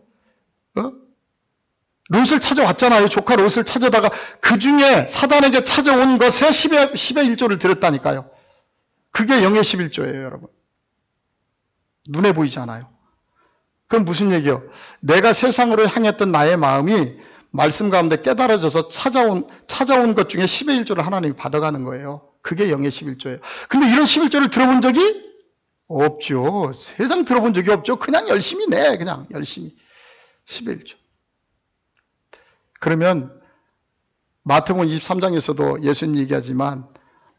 롯을 찾아왔잖아요. 조카 롯을 찾아다가 그 중에 사단에게 찾아온 것에 10의 1조를 드렸다니까요. 그게 0의 11조예요, 여러분. 눈에 보이지 않아요. 그럼 무슨 얘기요? 내가 세상으로 향했던 나의 마음이 말씀 가운데 깨달아져서 찾아온 것 중에 10의 1조를 하나님이 받아가는 거예요. 그게 0의 11조예요. 근데 이런 11조를 들어본 적이 없죠. 세상 들어본 적이 없죠. 그냥 열심히 내. 그냥 열심히. 10의 1조. 그러면 마태복음 23장에서도 예수님 얘기하지만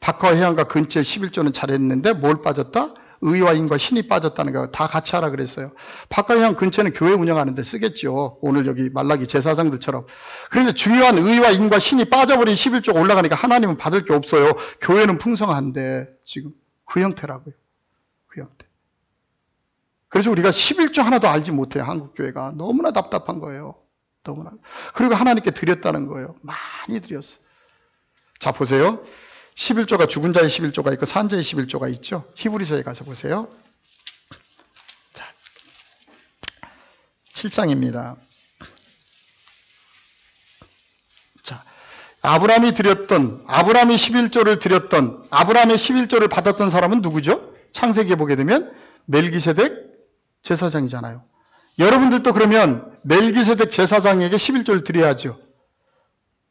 박하와 해안가 근처에 11조는 잘했는데 뭘 빠졌다? 의와 인과 신이 빠졌다는 거 다 같이 하라 그랬어요. 박하와 해안 근처는 교회 운영하는 데 쓰겠죠. 오늘 여기 말라기 제사장들처럼. 그런데 중요한 의와 인과 신이 빠져버린 11조가 올라가니까 하나님은 받을 게 없어요. 교회는 풍성한데 지금 그 형태라고요. 그 형태. 그래서 우리가 11조 하나도 알지 못해요. 한국교회가. 너무나 답답한 거예요. 너무나. 그리고 하나님께 드렸다는 거예요. 많이 드렸어요. 자, 보세요. 11조가 죽은 자의 11조가 있고 산 자의 11조가 있죠. 히브리서에 가서 보세요. 자, 7장입니다. 자, 아브라함이 11조를 드렸던, 아브라함의 11조를 받았던 사람은 누구죠? 창세기에 보게 되면 멜기세덱 제사장이잖아요. 여러분들도 그러면 멜기세덱 제사장에게 11조를 드려야죠.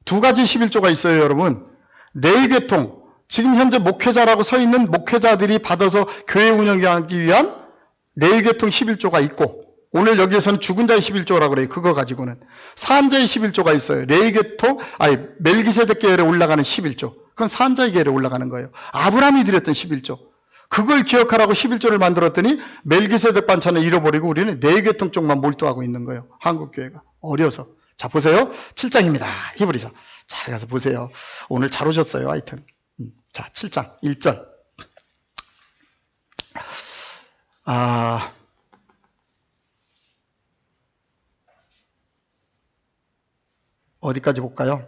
두 가지 11조가 있어요, 여러분. 레위계통, 지금 현재 목회자라고 서 있는 목회자들이 받아서 교회 운영하기 위한 레위계통 11조가 있고, 오늘 여기에서는 죽은 자의 11조라고 그래요. 그거 가지고는. 산자의 11조가 있어요. 레위계통, 멜기세덱 계열에 올라가는 11조. 그건 산자의 계열에 올라가는 거예요. 아브라함이 드렸던 11조. 그걸 기억하라고 11조를 만들었더니 멜기세덱 반찬을 잃어버리고 우리는 레위계통 쪽만 몰두하고 있는 거예요. 한국교회가. 어려서. 자, 보세요. 7장입니다. 히브리서. 잘 가서 보세요. 오늘 잘 오셨어요. 하여튼. 자, 7장 1절. 어디까지 볼까요?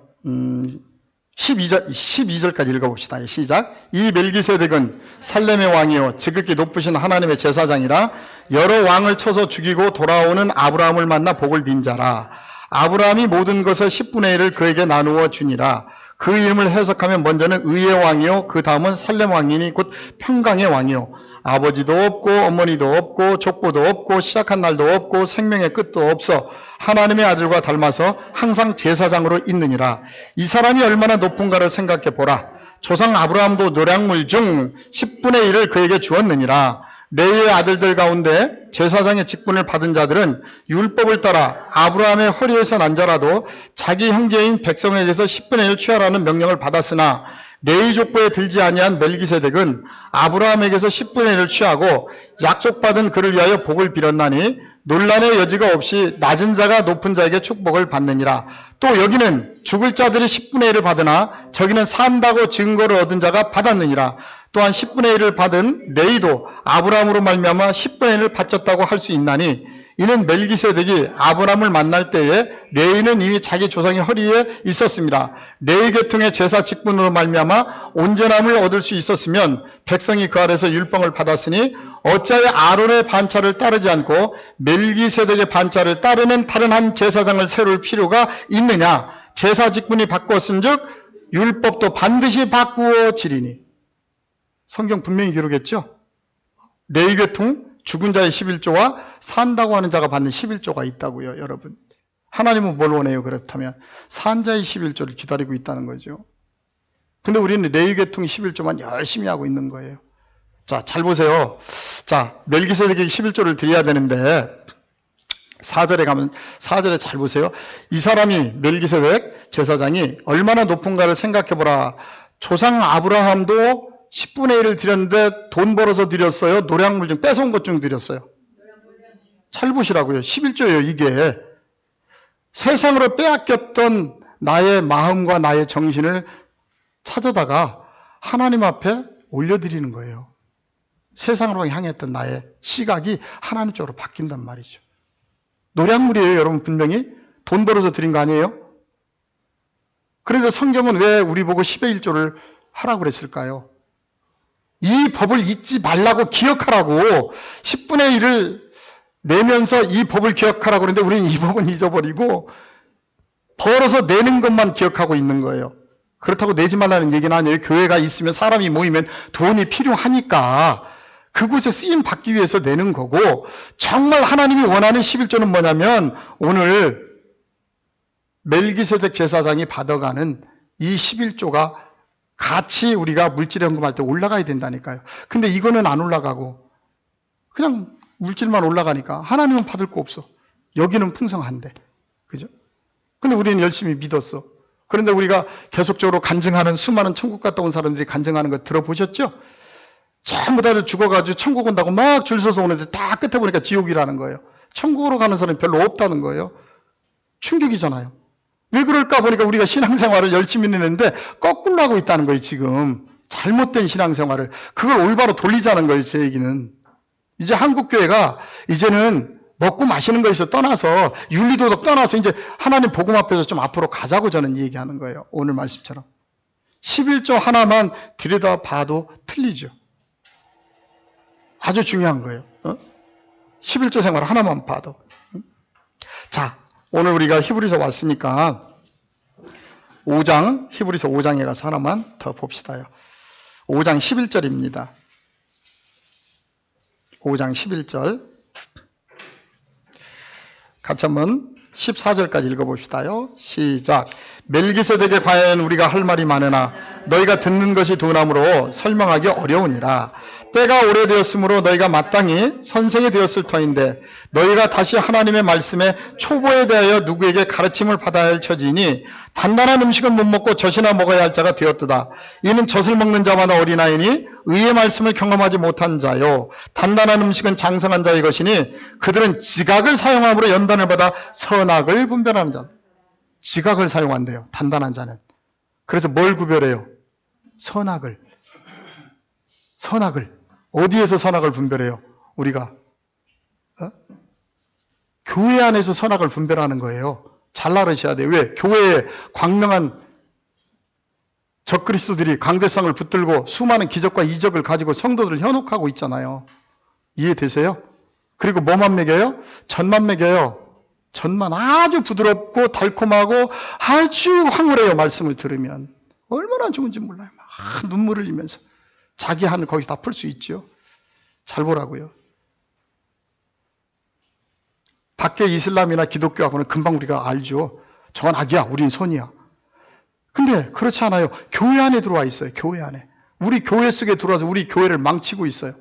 12절까지 읽어봅시다. 시작. 이 멜기세덱은 살렘의 왕이요 지극히 높으신 하나님의 제사장이라 여러 왕을 쳐서 죽이고 돌아오는 아브라함을 만나 복을 빈 자라. 아브라함이 모든 것을 10분의 1을 그에게 나누어 주니라. 그 이름을 해석하면 먼저는 의의 왕이요 그 다음은 살렘 왕이니 곧 평강의 왕이요 아버지도 없고 어머니도 없고 족보도 없고 시작한 날도 없고 생명의 끝도 없어 하나님의 아들과 닮아서 항상 제사장으로 있느니라. 이 사람이 얼마나 높은가를 생각해 보라. 조상 아브라함도 노량물 중 10분의 1을 그에게 주었느니라. 레위의 아들들 가운데 제사장의 직분을 받은 자들은 율법을 따라 아브라함의 허리에서 난 자라도 자기 형제인 백성에게서 10분의 1 취하라는 명령을 받았으나 레위 족보에 들지 아니한 멜기세덱은 아브라함에게서 10분의 1을 취하고 약속받은 그를 위하여 복을 빌었나니 논란의 여지가 없이 낮은 자가 높은 자에게 축복을 받느니라. 또 여기는 죽을 자들이 10분의 1을 받으나 저기는 산다고 증거를 얻은 자가 받았느니라. 또한 10분의 1을 받은 레위도 아브라함으로 말미암아 10분의 1을 바쳤다고 할 수 있나니 이는 멜기세덱이 아브라함을 만날 때에 레위는 이미 자기 조상의 허리에 있었습니다. 레위 계통의 제사 직분으로 말미암아 온전함을 얻을 수 있었으면 백성이 그 아래서 율법을 받았으니 어찌하여 아론의 반차를 따르지 않고 멜기세덱의 반차를 따르는 다른 한 제사장을 세울 필요가 있느냐. 제사 직분이 바꾸었은즉 율법도 반드시 바꾸어지리니. 성경 분명히 기록했죠. 레위 계통 죽은 자의 11조와 산다고 하는 자가 받는 11조가 있다고요, 여러분. 하나님은 뭘 원해요, 그렇다면? 산 자의 11조를 기다리고 있다는 거죠. 근데 우리는 레위 계통 11조만 열심히 하고 있는 거예요. 자, 잘 보세요. 자, 멜기세덱에게 11조를 드려야 되는데 4절에 가면 4절에 잘 보세요. 이 사람이 멜기세덱 제사장이 얼마나 높은가를 생각해 보라. 조상 아브라함도 10분의 1을 드렸는데 돈 벌어서 드렸어요? 노량물 중 뺏어온 것 중 드렸어요? 잘 보시라고요. 11조예요, 이게. 세상으로 빼앗겼던 나의 마음과 나의 정신을 찾아다가 하나님 앞에 올려드리는 거예요. 세상으로 향했던 나의 시각이 하나님 쪽으로 바뀐단 말이죠. 노량물이에요, 여러분. 분명히 돈 벌어서 드린 거 아니에요? 그래서 성경은 왜 우리 보고 10의 1조를 하라고 그랬을까요? 이 법을 잊지 말라고 기억하라고 10분의 1을 내면서 이 법을 기억하라고 그러는데 우리는 이 법은 잊어버리고 벌어서 내는 것만 기억하고 있는 거예요. 그렇다고 내지 말라는 얘기는 아니에요. 교회가 있으면 사람이 모이면 돈이 필요하니까 그곳에 쓰임 받기 위해서 내는 거고, 정말 하나님이 원하는 11조는 뭐냐면 오늘 멜기세덱 제사장이 받아가는 이 11조가 같이 우리가 물질에 헌금할 때 올라가야 된다니까요. 근데 이거는 안 올라가고 그냥 물질만 올라가니까 하나님은 받을 거 없어. 여기는 풍성한데. 그죠? 근데 우리는 열심히 믿었어. 그런데 우리가 계속적으로 간증하는 수많은 천국 갔다 온 사람들이 간증하는 거 들어보셨죠? 전부 다들 죽어가지고 천국 온다고 막 줄 서서 오는데 다 끝에 보니까 지옥이라는 거예요. 천국으로 가는 사람이 별로 없다는 거예요. 충격이잖아요. 왜 그럴까 보니까 우리가 신앙생활을 열심히 했는데 거꾸로 하고 있다는 거예요, 지금. 잘못된 신앙생활을. 그걸 올바로 돌리자는 거예요, 제 얘기는. 이제 한국교회가 이제는 먹고 마시는 것에서 떠나서 윤리도덕 떠나서 이제 하나님 복음 앞에서 좀 앞으로 가자고 저는 얘기하는 거예요. 오늘 말씀처럼. 11조 하나만 들여다봐도 틀리죠. 아주 중요한 거예요. 11조 생활 하나만 봐도. 자, 오늘 우리가 히브리서 왔으니까 5장, 히브리서 5장에 가서 하나만 더 봅시다요. 5장 11절입니다. 5장 11절. 같이 한번 14절까지 읽어봅시다요. 시작. 멜기세덱에 관하여는 우리가 할 말이 많으나 너희가 듣는 것이 둔함으로 설명하기 어려우니라. 때가 오래되었으므로 너희가 마땅히 선생이 되었을 터인데 너희가 다시 하나님의 말씀에 초보에 대하여 누구에게 가르침을 받아야 할 처지이니 단단한 음식은 못 먹고 젖이나 먹어야 할 자가 되었도다. 이는 젖을 먹는 자마다 어린아이니 의의 말씀을 경험하지 못한 자요. 단단한 음식은 장성한 자의 것이니 그들은 지각을 사용함으로 연단을 받아 선악을 분별하는 자. 지각을 사용한대요, 단단한 자는. 그래서 뭘 구별해요? 선악을. 어디에서 선악을 분별해요? 우리가 교회 안에서 선악을 분별하는 거예요. 잘 알으셔야 돼요. 왜? 교회에 광명한 적그리스도들이 강대상을 붙들고 수많은 기적과 이적을 가지고 성도들을 현혹하고 있잖아요. 이해되세요? 그리고 뭐만 먹여요? 젖만 먹여요. 젖만 아주 부드럽고 달콤하고 아주 황홀해요. 말씀을 들으면 얼마나 좋은지 몰라요. 막 눈물을 흘리면서 자기 한을 거기서 다 풀 수 있죠. 잘 보라고요. 밖에 이슬람이나 기독교하고는 금방 우리가 알죠. 저건 악이야, 우린 선이야. 근데 그렇지 않아요. 교회 안에 들어와 있어요. 교회 안에. 우리 교회 속에 들어와서 우리 교회를 망치고 있어요.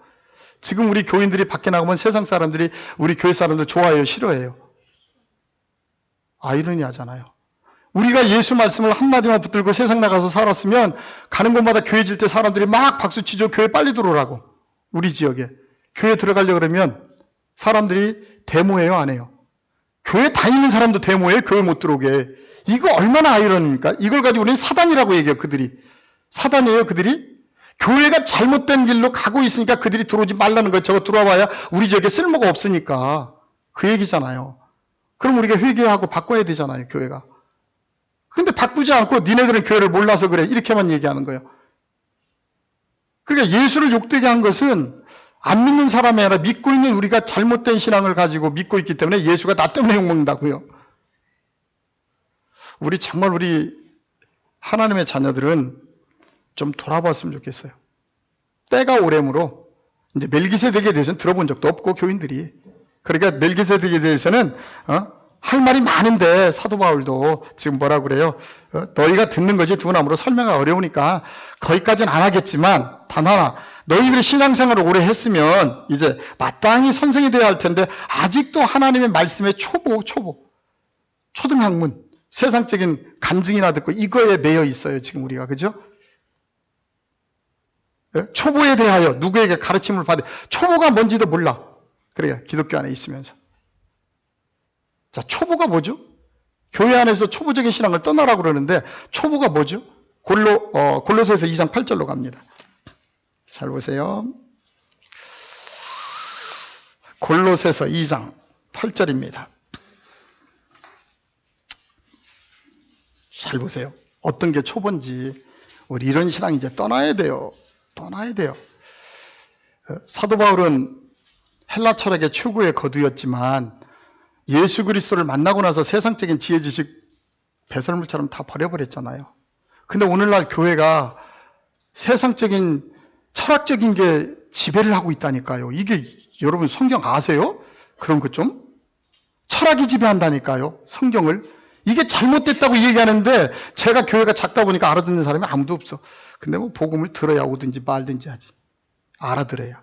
지금 우리 교인들이 밖에 나가면 세상 사람들이 우리 교회 사람들 좋아해요, 싫어해요? 아이러니하잖아요. 우리가 예수 말씀을 한마디만 붙들고 세상 나가서 살았으면 가는 곳마다 교회 질 때 사람들이 막 박수치죠. 교회 빨리 들어오라고. 우리 지역에. 교회 들어가려고 그러면 사람들이 데모해요, 안 해요? 교회 다니는 사람도 데모해요, 교회 못 들어오게. 이거 얼마나 아이러니입니까? 이걸 가지고 우리는 사단이라고 얘기해요, 그들이. 사단이에요, 그들이? 교회가 잘못된 길로 가고 있으니까 그들이 들어오지 말라는 거예요. 저거 들어와봐야 우리 지역에 쓸모가 없으니까. 그 얘기잖아요. 그럼 우리가 회개하고 바꿔야 되잖아요, 교회가. 근데 바꾸지 않고 니네들은 교회를 몰라서 그래. 이렇게만 얘기하는 거예요. 그러니까 예수를 욕되게 한 것은 안 믿는 사람이 아니라 믿고 있는 우리가 잘못된 신앙을 가지고 믿고 있기 때문에 예수가 나 때문에 욕먹는다고요. 우리 하나님의 자녀들은 좀 돌아봤으면 좋겠어요. 때가 오래므로 이제 멜기세덱에 대해서는 들어본 적도 없고 교인들이. 그러니까 멜기세덱에 대해서는 할 말이 많은데 사도 바울도 지금 뭐라 그래요? 너희가 듣는 것이 두나무로 설명하기 어려우니까 거기까지는 안 하겠지만 단 하나, 너희들이 신앙생활을 오래 했으면 이제 마땅히 선생이 되어야 할 텐데 아직도 하나님의 말씀의 초등학문, 세상적인 간증이나 듣고 이거에 매여 있어요, 지금 우리가. 그죠? 초보에 대하여 누구에게 가르침을 받아. 초보가 뭔지도 몰라. 그래요, 기독교 안에 있으면서. 자, 초보가 뭐죠? 교회 안에서 초보적인 신앙을 떠나라고 그러는데 초보가 뭐죠? 골로새서 2장 8절로 갑니다. 잘 보세요. 골로새서 2장 8절입니다. 잘 보세요. 어떤 게 초보인지. 우리 이런 신앙 이제 떠나야 돼요. 사도 바울은 헬라 철학의 최고의 거두였지만 예수 그리스도를 만나고 나서 세상적인 지혜 지식 배설물처럼 다 버려버렸잖아요. 근데 오늘날 교회가 세상적인 철학적인 게 지배를 하고 있다니까요. 이게 여러분 성경 아세요? 그런 것 좀? 철학이 지배한다니까요. 성경을. 이게 잘못됐다고 얘기하는데 제가 교회가 작다 보니까 알아듣는 사람이 아무도 없어. 근데 뭐 복음을 들어야 오든지 말든지 하지. 알아들어야.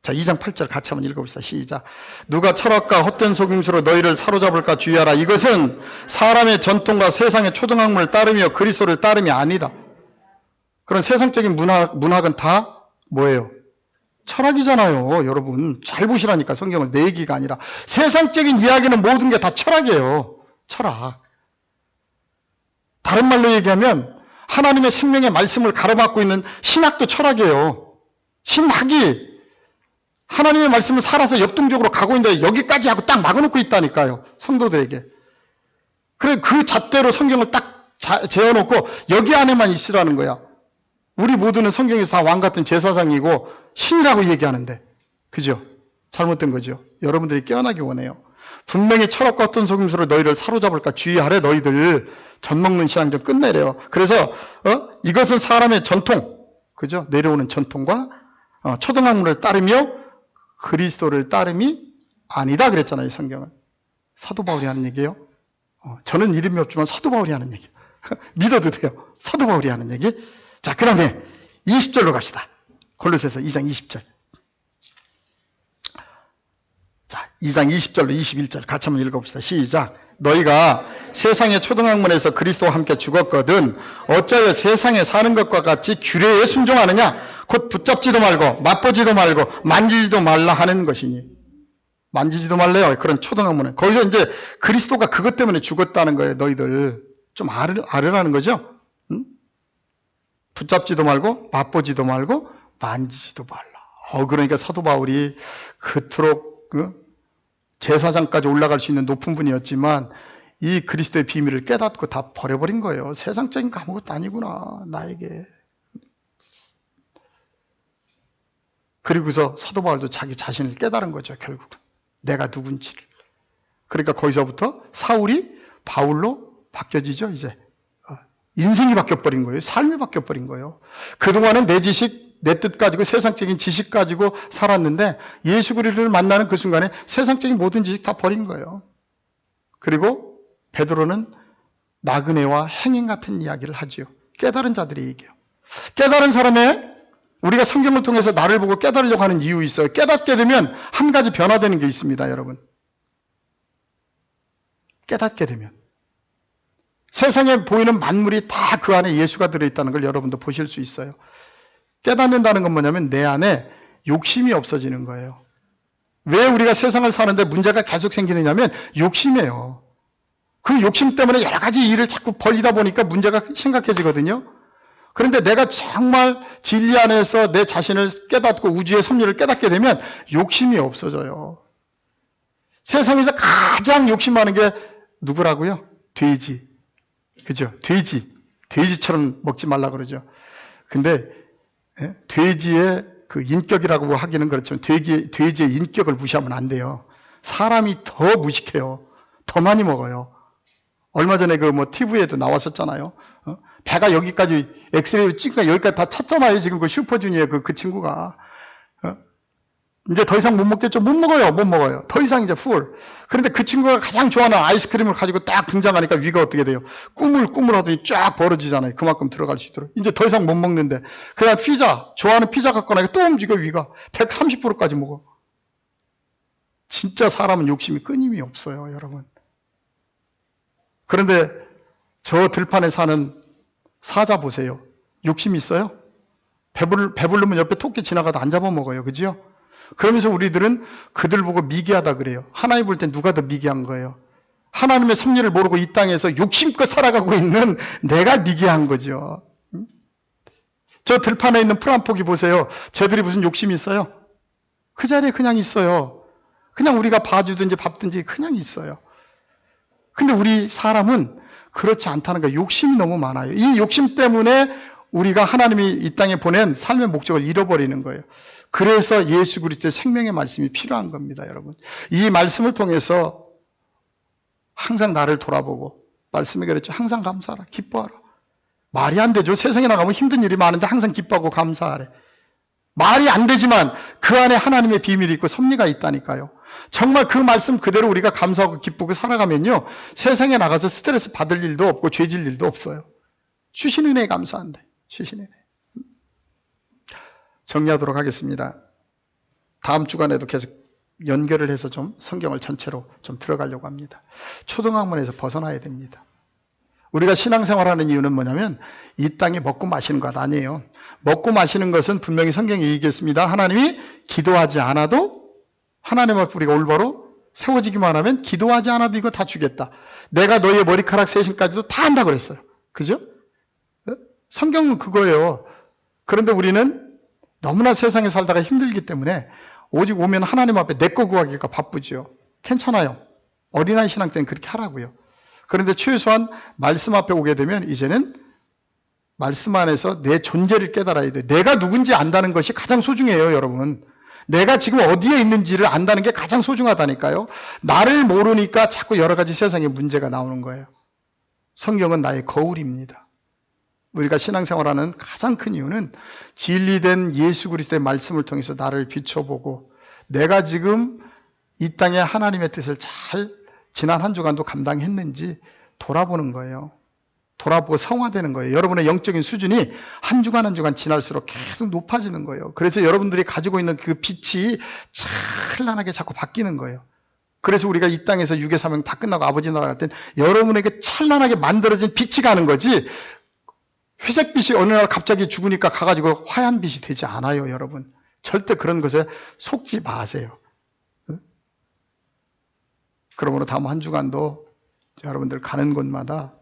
자, 2장 8절 같이 한번 읽어봅시다. 시작. 누가 철학과 헛된 속임수로 너희를 사로잡을까 주의하라. 이것은 사람의 전통과 세상의 초등학문을 따르며 그리스도를 따름이 아니다. 그런 세상적인 문학은 다 뭐예요? 철학이잖아요. 여러분 잘 보시라니까. 성경을 내 얘기가 아니라 세상적인 이야기는 모든 게 다 철학이에요. 철학. 다른 말로 얘기하면 하나님의 생명의 말씀을 가로막고 있는 신학도 철학이에요. 신학이 하나님의 말씀을 살아서 역동적으로 가고 있는데 여기까지 하고 딱 막아놓고 있다니까요. 성도들에게. 그래 그 잣대로 성경을 딱 재어놓고 여기 안에만 있으라는 거야. 우리 모두는 성경에서 다 왕 같은 제사장이고 신이라고 얘기하는데. 그죠? 잘못된 거죠. 여러분들이 깨어나기 원해요. 분명히 철학과 어떤 속임수로 너희를 사로잡을까 주의하래. 너희들 젖먹는 신앙 좀 끝내래요. 그래서 이것은 사람의 전통, 그죠? 내려오는 전통과 초등학문을 따르며 그리스도를 따름이 아니다 그랬잖아요. 성경은. 사도 바울이 하는 얘기예요. 저는 이름이 없지만 사도 바울이 하는 얘기. 믿어도 돼요. 사도 바울이 하는 얘기. 자, 그 다음에 20절로 갑시다. 골로새서 2장 20절. 자, 2장 20절로 21절 같이 한번 읽어봅시다. 시작. 너희가 세상의 초등학문에서 그리스도와 함께 죽었거든 어찌하여 세상에 사는 것과 같이 규례에 순종하느냐? 곧 붙잡지도 말고 맛보지도 말고 만지지도 말라 하는 것이니. 만지지도 말래요. 그런 초등학문에. 거기서 이제 그리스도가 그것 때문에 죽었다는 거예요. 너희들 좀 알으라는 거죠. 응? 붙잡지도 말고 맛보지도 말고 만지지도 말라. 그러니까 사도 바울이 그토록 제사장까지 올라갈 수 있는 높은 분이었지만 이 그리스도의 비밀을 깨닫고 다 버려버린 거예요. 세상적인 거 아무것도 아니구나 나에게. 그리고서 사도 바울도 자기 자신을 깨달은 거죠. 결국 내가 누군지를. 그러니까 거기서부터 사울이 바울로 바뀌어지죠. 이제 인생이 바뀌어버린 거예요. 삶이 바뀌어버린 거예요. 그동안은 내 지식 내 뜻 가지고 세상적인 지식 가지고 살았는데 예수 그리스도를 만나는 그 순간에 세상적인 모든 지식 다 버린 거예요. 그리고 베드로는 나그네와 행인 같은 이야기를 하지요. 깨달은 자들이 얘기해요. 깨달은 사람의 우리가 성경을 통해서 나를 보고 깨달으려고 하는 이유 있어요. 깨닫게 되면 한 가지 변화되는 게 있습니다, 여러분. 깨닫게 되면. 세상에 보이는 만물이 다 그 안에 예수가 들어있다는 걸 여러분도 보실 수 있어요. 깨닫는다는 건 뭐냐면 내 안에 욕심이 없어지는 거예요. 왜 우리가 세상을 사는데 문제가 계속 생기느냐면 욕심이에요. 그 욕심 때문에 여러 가지 일을 자꾸 벌이다 보니까 문제가 심각해지거든요. 그런데 내가 정말 진리 안에서 내 자신을 깨닫고 우주의 섭리를 깨닫게 되면 욕심이 없어져요. 세상에서 가장 욕심하는 게 누구라고요? 돼지. 그죠? 돼지처럼 먹지 말라 그러죠. 근데 돼지의 그 인격이라고 하기는 그렇지만 돼지의 인격을 무시하면 안 돼요. 사람이 더 무식해요. 더 많이 먹어요. 얼마 전에 그 뭐 TV에도 나왔었잖아요. 배가 여기까지 엑스레이로 찍으니까 여기까지 다 찼잖아요. 지금 그 슈퍼주니어 그 친구가. 이제 더 이상 못 먹겠죠? 못 먹어요. 더 이상 이제 풀. 그런데 그 친구가 가장 좋아하는 아이스크림을 가지고 딱 등장하니까 위가 어떻게 돼요? 꾸물 하더니 쫙 벌어지잖아요. 그만큼 들어갈 수 있도록. 이제 더 이상 못 먹는데. 그냥 좋아하는 피자 갖고 나니까 또 움직여 위가. 130%까지 먹어. 진짜 사람은 욕심이 끊임이 없어요, 여러분. 그런데 저 들판에 사는 사자 보세요. 욕심이 있어요? 배부르면 옆에 토끼 지나가다 안 잡아먹어요. 그죠? 그러면서 우리들은 그들 보고 미개하다 그래요. 하나님 볼 땐 누가 더 미개한 거예요? 하나님의 섭리를 모르고 이 땅에서 욕심껏 살아가고 있는 내가 미개한 거죠. 저 들판에 있는 풀 한 포기 보세요. 쟤들이 무슨 욕심이 있어요? 그 자리에 그냥 있어요. 그냥 우리가 봐주든지 밟든지 그냥 있어요. 근데 우리 사람은 그렇지 않다는 거예요. 욕심이 너무 많아요. 이 욕심 때문에 우리가 하나님이 이 땅에 보낸 삶의 목적을 잃어버리는 거예요. 그래서 예수 그리스도의 생명의 말씀이 필요한 겁니다, 여러분. 이 말씀을 통해서 항상 나를 돌아보고, 말씀이 그랬죠. 항상 감사하라, 기뻐하라. 말이 안 되죠. 세상에 나가면 힘든 일이 많은데 항상 기뻐하고 감사하래. 말이 안 되지만 그 안에 하나님의 비밀이 있고 섭리가 있다니까요. 정말 그 말씀 그대로 우리가 감사하고 기쁘고 살아가면요, 세상에 나가서 스트레스 받을 일도 없고 죄질 일도 없어요. 주신 은혜에 감사한데, 주신 은혜. 정리하도록 하겠습니다. 다음 주간에도 계속 연결을 해서 좀 성경을 전체로 좀 들어가려고 합니다. 초등학문에서 벗어나야 됩니다. 우리가 신앙생활하는 이유는 뭐냐면 이 땅에 먹고 마시는 것 아니에요. 먹고 마시는 것은 분명히 성경이 얘기했습니다. 하나님이 기도하지 않아도 하나님 앞에 우리가 올바로 세워지기만 하면 기도하지 않아도 이거 다 주겠다. 내가 너희의 머리카락 세심까지도 다 한다 그랬어요. 그죠? 성경은 그거예요. 그런데 우리는 너무나 세상에 살다가 힘들기 때문에 오직 오면 하나님 앞에 내 거 구하기가 바쁘죠. 괜찮아요. 어린아이 신앙 때는 그렇게 하라고요. 그런데 최소한 말씀 앞에 오게 되면 이제는 말씀 안에서 내 존재를 깨달아야 돼요. 내가 누군지 안다는 것이 가장 소중해요, 여러분. 내가 지금 어디에 있는지를 안다는 게 가장 소중하다니까요. 나를 모르니까 자꾸 여러 가지 세상에 문제가 나오는 거예요. 성경은 나의 거울입니다. 우리가 신앙생활하는 가장 큰 이유는 진리된 예수 그리스도의 말씀을 통해서 나를 비춰보고 내가 지금 이 땅에 하나님의 뜻을 잘 지난 한 주간도 감당했는지 돌아보는 거예요. 돌아보고 성화되는 거예요. 여러분의 영적인 수준이 한 주간 한 주간 지날수록 계속 높아지는 거예요. 그래서 여러분들이 가지고 있는 그 빛이 찬란하게 자꾸 바뀌는 거예요. 그래서 우리가 이 땅에서 유괴 사명 다 끝나고 아버지 나라 갈 땐 여러분에게 찬란하게 만들어진 빛이 가는 거지, 회색빛이 어느 날 갑자기 죽으니까 가가지고 화얀 빛이 되지 않아요, 여러분. 절대 그런 것에 속지 마세요. 그러므로 다음 한 주간도 여러분들 가는 곳마다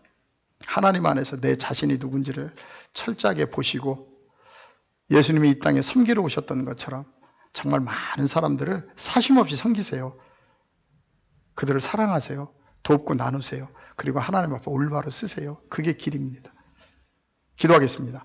하나님 안에서 내 자신이 누군지를 철저하게 보시고 예수님이 이 땅에 섬기러 오셨던 것처럼 정말 많은 사람들을 사심없이 섬기세요. 그들을 사랑하세요. 돕고 나누세요. 그리고 하나님 앞에 올바로 쓰세요. 그게 길입니다. 기도하겠습니다.